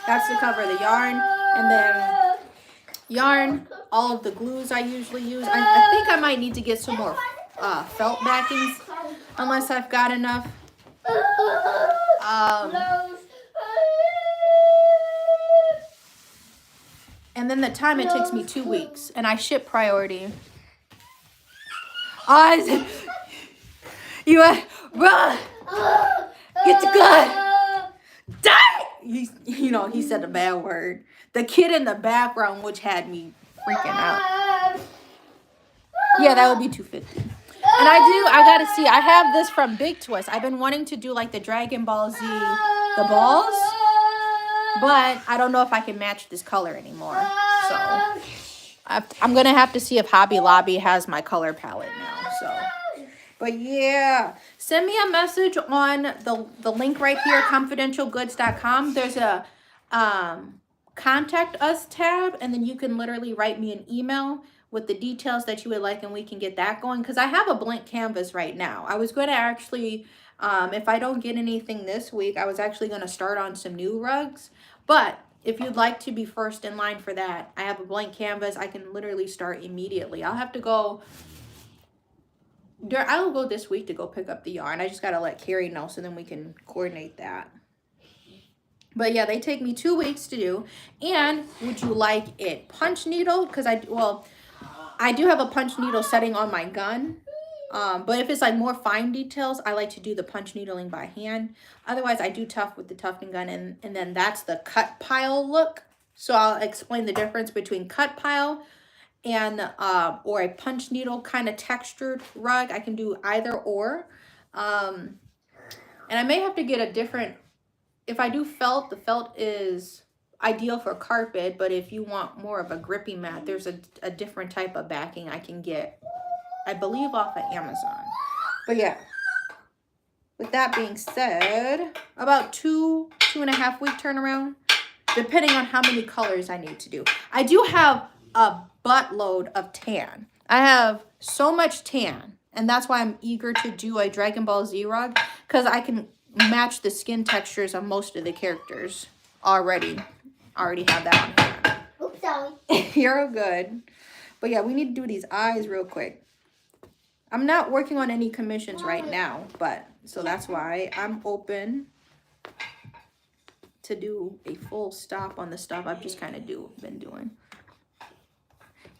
That's to cover the yarn, and then yarn, all of the glues I usually use. I think I might need to get some more felt backings, unless I've got enough. And then the time it takes me 2 weeks, and I ship priority. Run! Get the gun! Die! He said a bad word. The kid in the background, which had me freaking out. Yeah, that would be $250. And I gotta see, I have this from Big Twist. I've been wanting to do like the Dragon Ball Z, the balls, but I don't know if I can match this color anymore. So I'm gonna have to see if Hobby Lobby has my color palette now. So, but yeah, send me a message on the link right here, confidentialgoods.com. There's a contact us tab, and then you can literally write me an email with the details that you would like, and we can get that going, because I have a blank canvas right now. I was going to actually, if I don't get anything this week, I was actually going to start on some new rugs. But if you'd like to be first in line for that, I have a blank canvas. I can literally start immediately. I'll have to go, I'll go this week to go pick up the yarn. I just got to let Carrie know, so then we can coordinate that. But yeah, they take me 2 weeks to do. And would you like it punch needle? Because I do have a punch needle setting on my gun. But if it's like more fine details, I like to do the punch needling by hand. Otherwise, I do tough with the tufting gun. And then that's the cut pile look. So I'll explain the difference between cut pile and or a punch needle kind of textured rug. I can do either or. And I may have to get a different, if I do felt, the felt is ideal for carpet, but if you want more of a grippy mat, there's a different type of backing I can get, I believe, off of Amazon. But yeah, with that being said, about 2.5 week turnaround, depending on how many colors I need to do. I do have a buttload of tan. I have so much tan, and that's why I'm eager to do a Dragon Ball Z rug, because I can match the skin textures of most of the characters already. I already have that on hand. Oops, sorry. You're good. But yeah, we need to do these eyes real quick. I'm not working on any commissions right now, but so that's why I'm open to do a full stop on the stuff I've just kind of been doing.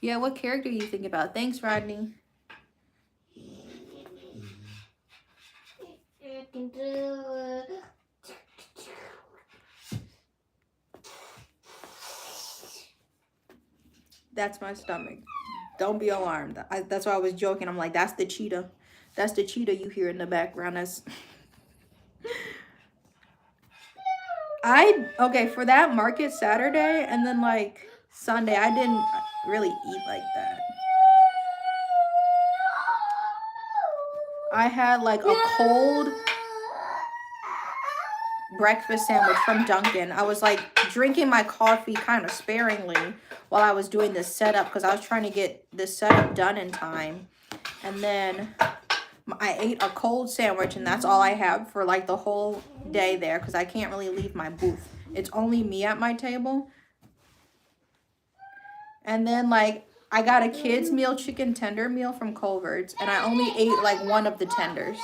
Yeah, what character are you thinking about? Thanks, Rodney. That's my stomach. Don't be alarmed. That's why I was joking. I'm like, that's the cheetah. That's the cheetah you hear in the background. That's okay, for that market Saturday and then like Sunday, I didn't really eat like that. I had like a cold breakfast sandwich from Dunkin'. I was like drinking my coffee kind of sparingly while I was doing this setup, because I was trying to get this setup done in time. And then I ate a cold sandwich, and that's all I had for like the whole day there, because I can't really leave my booth. It's only me at my table. And then like I got a kids meal chicken tender meal from Culver's, and I only ate like one of the tenders.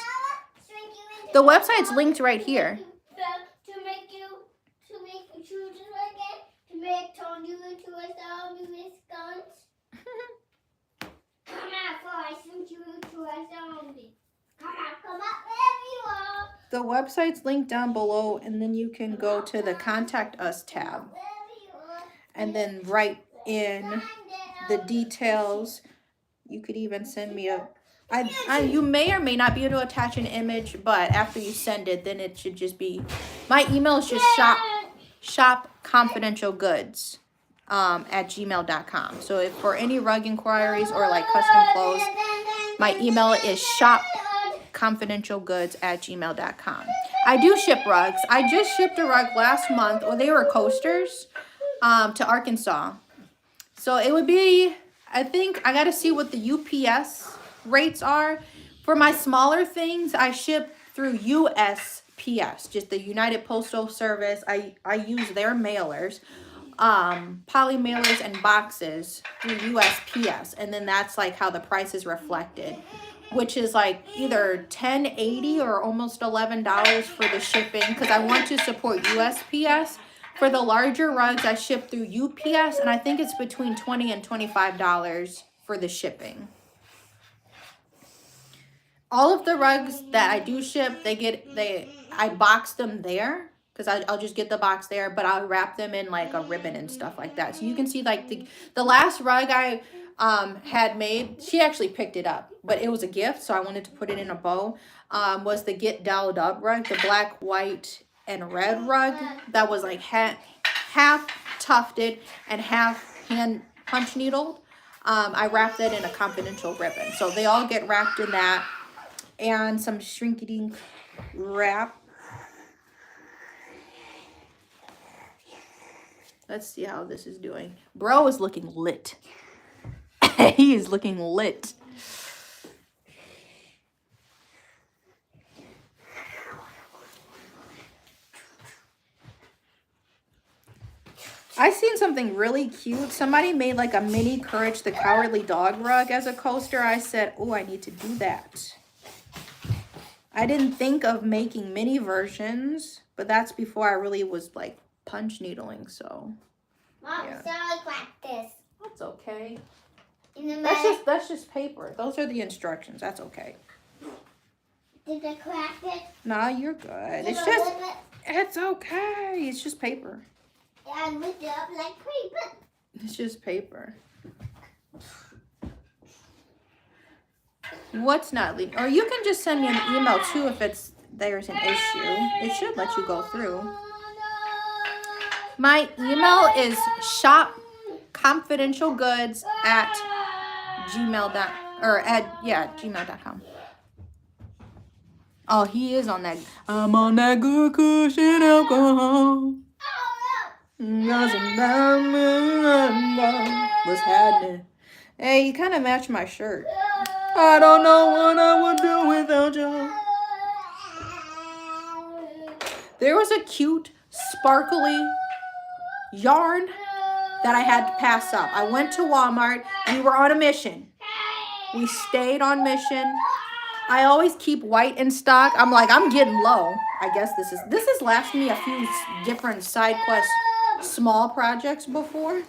The website's linked right here. Turn you into a zombie with guns. Come out, before I shoot you into a zombie. Come out, there you are. The website's linked down below, and then you can go to the Contact Us tab and then write in the details. You could even send me you may or may not be able to attach an image, but after you send it, then it should just be, my email is just shopconfidentialgoods at gmail.com. So if for any rug inquiries or like custom clothes, my email is shopconfidentialgoods at gmail.com. I do ship rugs. I just shipped a rug last month, or they were coasters, to Arkansas. So it would be, I think I got to see what the UPS rates are. For my smaller things, I ship through USPS, just the United Postal Service. I use their mailers, poly mailers and boxes through USPS, and then that's like how the price is reflected, which is like either $10.80 or almost $11 for the shipping, because I want to support USPS. For the larger rugs, I ship through UPS, and I think it's between $20 and $25 for the shipping. All of the rugs that I do ship, I box them there, because I'll just get the box there, but I'll wrap them in like a ribbon and stuff like that. So you can see like the last rug I had made, she actually picked it up, but it was a gift, so I wanted to put it in a bow, was the Get Dolled Up rug, the black, white, and red rug that was like half tufted and half hand punch needled. I wrapped it in a confidential ribbon. So they all get wrapped in that. And some shrinky-dink wrap. Let's see how this is doing. Bro is looking lit. He is looking lit. I seen something really cute. Somebody made like a mini Courage the Cowardly Dog rug as a coaster. I said, oh, I need to do that. I didn't think of making mini versions, but that's before I really was like punch needling, so. Mom, Yeah. sorry, like this. That's okay. In the That's just paper. Those are the instructions. That's okay. Did I crack it? Nah, you're good. Did It's I just, rip it? it's okay. It's just paper. I ripped it up like paper. It's just paper. What's not leaving? Or you can just send me an email too if there's an issue. It should let you go through. My email is shopconfidentialgoods@gmail.com. Oh, he is on that. I'm on that good cushion alcohol. What's happening? Hey, you kind of match my shirt. I don't know what I would do without you. There was a cute, sparkly yarn that I had to pass up. I went to Walmart. We were on a mission. We stayed on mission. I always keep white in stock. I'm like, I'm getting low. I guess this has lasted me a few different side quest small projects before.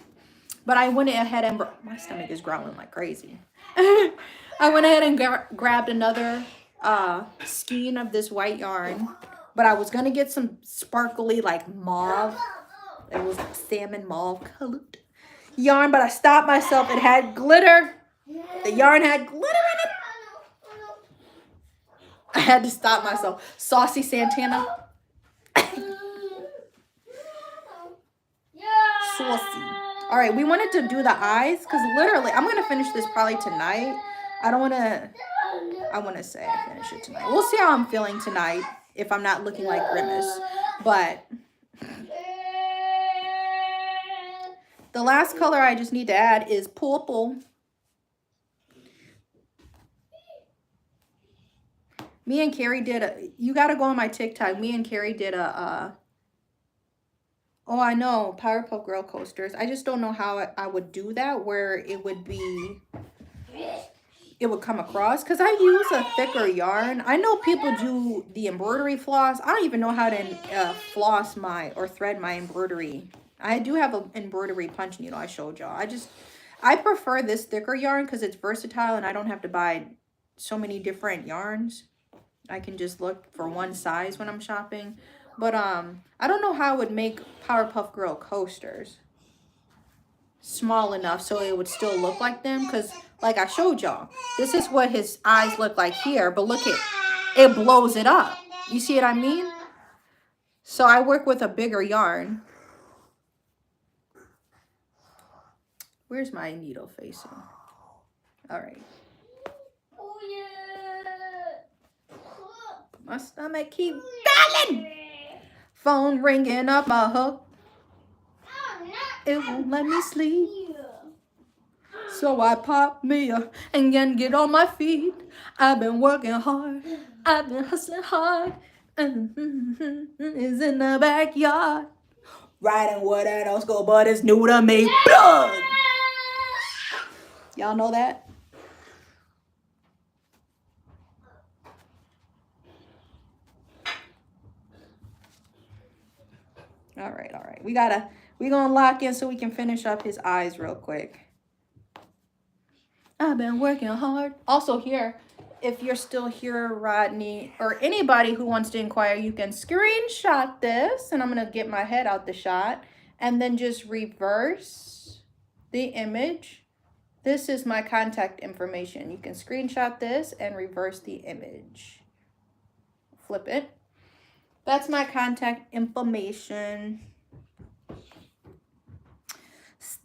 But I went ahead and my stomach is growling like crazy. I went ahead and grabbed another skein of this white yarn. But I was going to get some sparkly like mauve. It was like salmon mauve colored yarn. But I stopped myself. It had glitter. The yarn had glitter in it. I had to stop myself. Saucy Santana. Saucy. All right, we wanted to do the eyes because literally, I'm going to finish this probably tonight. I want to say I finish it tonight. We'll see how I'm feeling tonight if I'm not looking like Grimace. But the last color I just need to add is purple. Me and Carrie did you got to go on my TikTok. Me and Carrie did oh, I know, Powerpuff Girl coasters. I just don't know how I would do that where it would come across because I use a thicker yarn. I know people do the embroidery floss. I don't even know how to floss or thread my embroidery. I do have an embroidery punch needle I showed y'all. I prefer this thicker yarn because it's versatile and I don't have to buy so many different yarns. I can just look for one size when I'm shopping. But I don't know how I would make Powerpuff Girl coasters small enough so it would still look like them. Because like I showed y'all, this is what his eyes look like here. But look it blows it up. You see what I mean? So I work with a bigger yarn. Where's my needle facing? All right. My stomach keep banging. Phone ringing up my hook. It won't let me sleep. So I pop me up and then get on my feet. I've been working hard. I've been hustling hard. Is in the backyard. Riding what I don't go, but it's new to me. Blood. Y'all know that? All right. We're gonna lock in so we can finish up his eyes real quick. I've been working hard. Also here, if you're still here, Rodney, or anybody who wants to inquire, you can screenshot this, and I'm gonna get my head out the shot, and then just reverse the image. This is my contact information. You can screenshot this and reverse the image. Flip it. That's my contact information.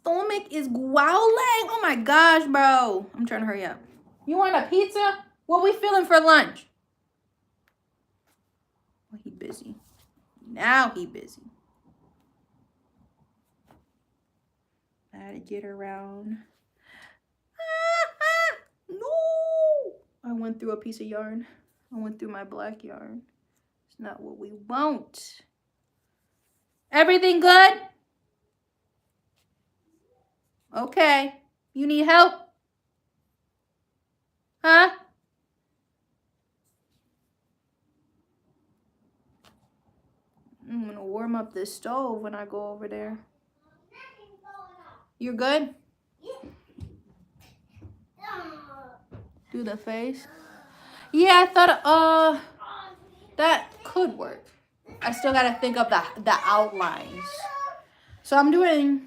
stomach is growling. Oh my gosh, bro. I'm trying to hurry up. You want a pizza? What we feeling for lunch? Well, he busy. Now he busy. I had to get around. No! I went through a piece of yarn. I went through my black yarn. It's not what we want. Everything good? Okay. You need help? Huh? I'm gonna warm up this stove when I go over there. You're good? Do the face. Yeah, I thought that could work. I still gotta think of the outlines. So I'm doing.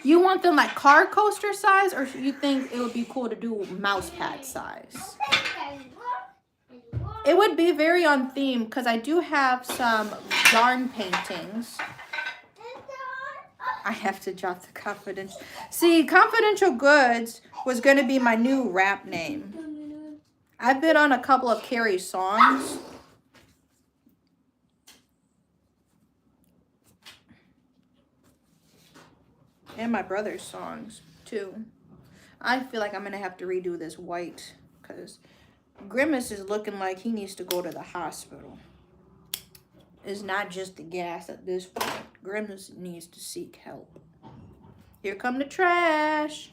You want them like car coaster size, or you think it would be cool to do mouse pad size? It would be very on theme because I do have some yarn paintings. I have to drop the confidential. See, Confidential Goods was going to be my new rap name. I've been on a couple of Carrie's songs. And my brother's songs, too. I feel like I'm going to have to redo this white because Grimace is looking like he needs to go to the hospital. It's not just the gas at this point. Grimace needs to seek help. Here come the trash.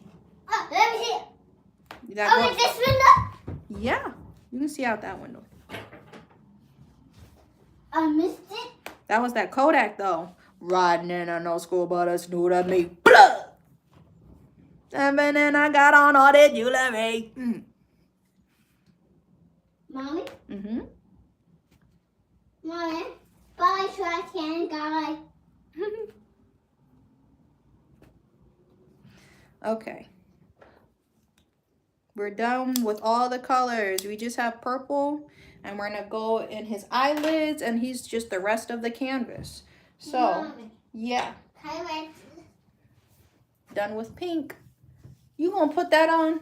Oh, let me see. Oh, this window? Yeah, you can see out that window. I missed it. That was that Kodak, though. Riding in a no school, but a snoot at me. Blah! And then I got on all that jewelry. Mommy? Mm-hmm. Mommy? Bye, trash can guy. Okay. We're done with all the colors. We just have purple, and we're gonna go in his eyelids, and he's just the rest of the canvas. So, Mommy. yeah. Highlights. Done with pink. You gonna put that on?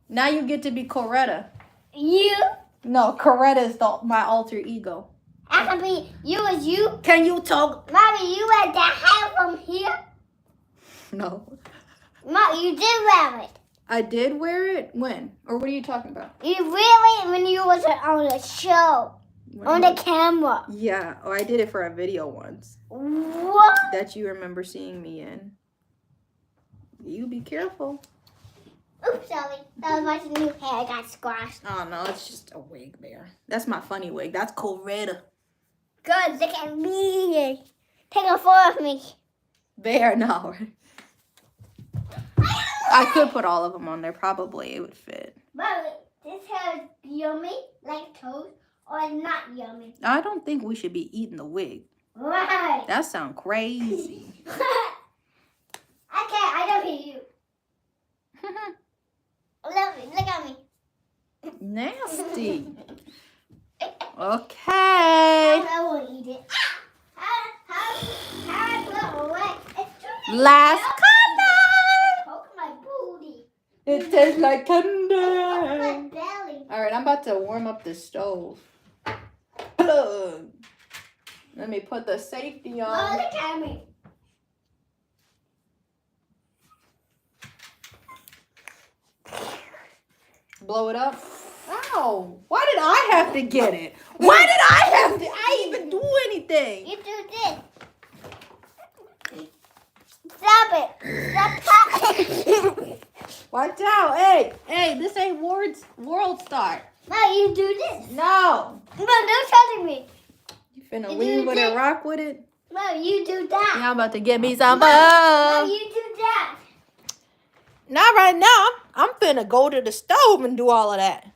Now you get to be Coretta. You? No, Coretta is my alter ego. I can be you as you. Can you talk? Mommy, you wear that hat from here? No. Mom, you did wear it. I did wear it? When? Or what are you talking about? You really, when you was on the show. When On the camera. Yeah. Oh, I did it for a video once. What? That you remember seeing me in. You be careful. Oops, sorry. That was my new hair. I got squashed. Oh, no. It's just a wig, Bear. That's my funny wig. That's Coretta. Good, look at me. Take a photo of me. Bear, no. I could put all of them on there. Probably it would fit. Mommy, this hair is yummy, like toast, or not yummy? I don't think we should be eating the wig. Right. That sounds crazy. Okay, I don't hear you. Look at me. Nasty. Okay. I won't eat it. How I put away? Last color. Poke my booty. It tastes like Poke candy. my belly. All right, I'm about to warm up the stove. Plug. Let me put the safety Oh, on. look at me. Blow it up. Ow! Why did I have to get it? Why did I have to? I even do anything? You do this. Stop it. Stop it. Watch out! Hey! This ain't World Star. No, you do this. No. No, don't touch me. You finna You lean do with it, this. rock with it. No, you do that. Y'all about to get me some. No, you do that. Not right now. I'm finna go to the stove and do all of that.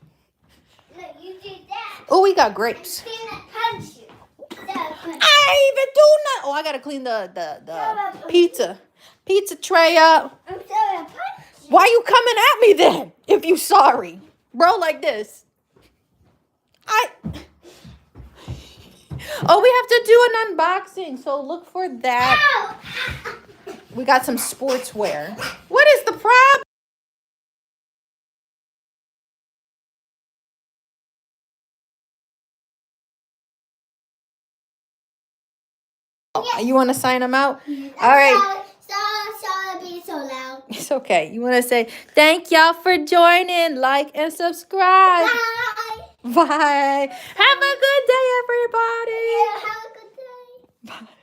No, you do that. Oh, we got grapes. I'm gonna punch you. I ain't even do nothing. Oh, I gotta clean the pizza tray up. I'm sorry, I punched you. Why you coming at me then? If you sorry, bro, like this. Oh, we have to do an unboxing, so look for that. Ow! We got some sportswear. What is the problem? You want to sign them out? All right. Sorry, being so loud. It's okay. You want to say thank y'all for joining, like and subscribe. Bye. Bye. Have a good day, everybody. Have a good day. Bye.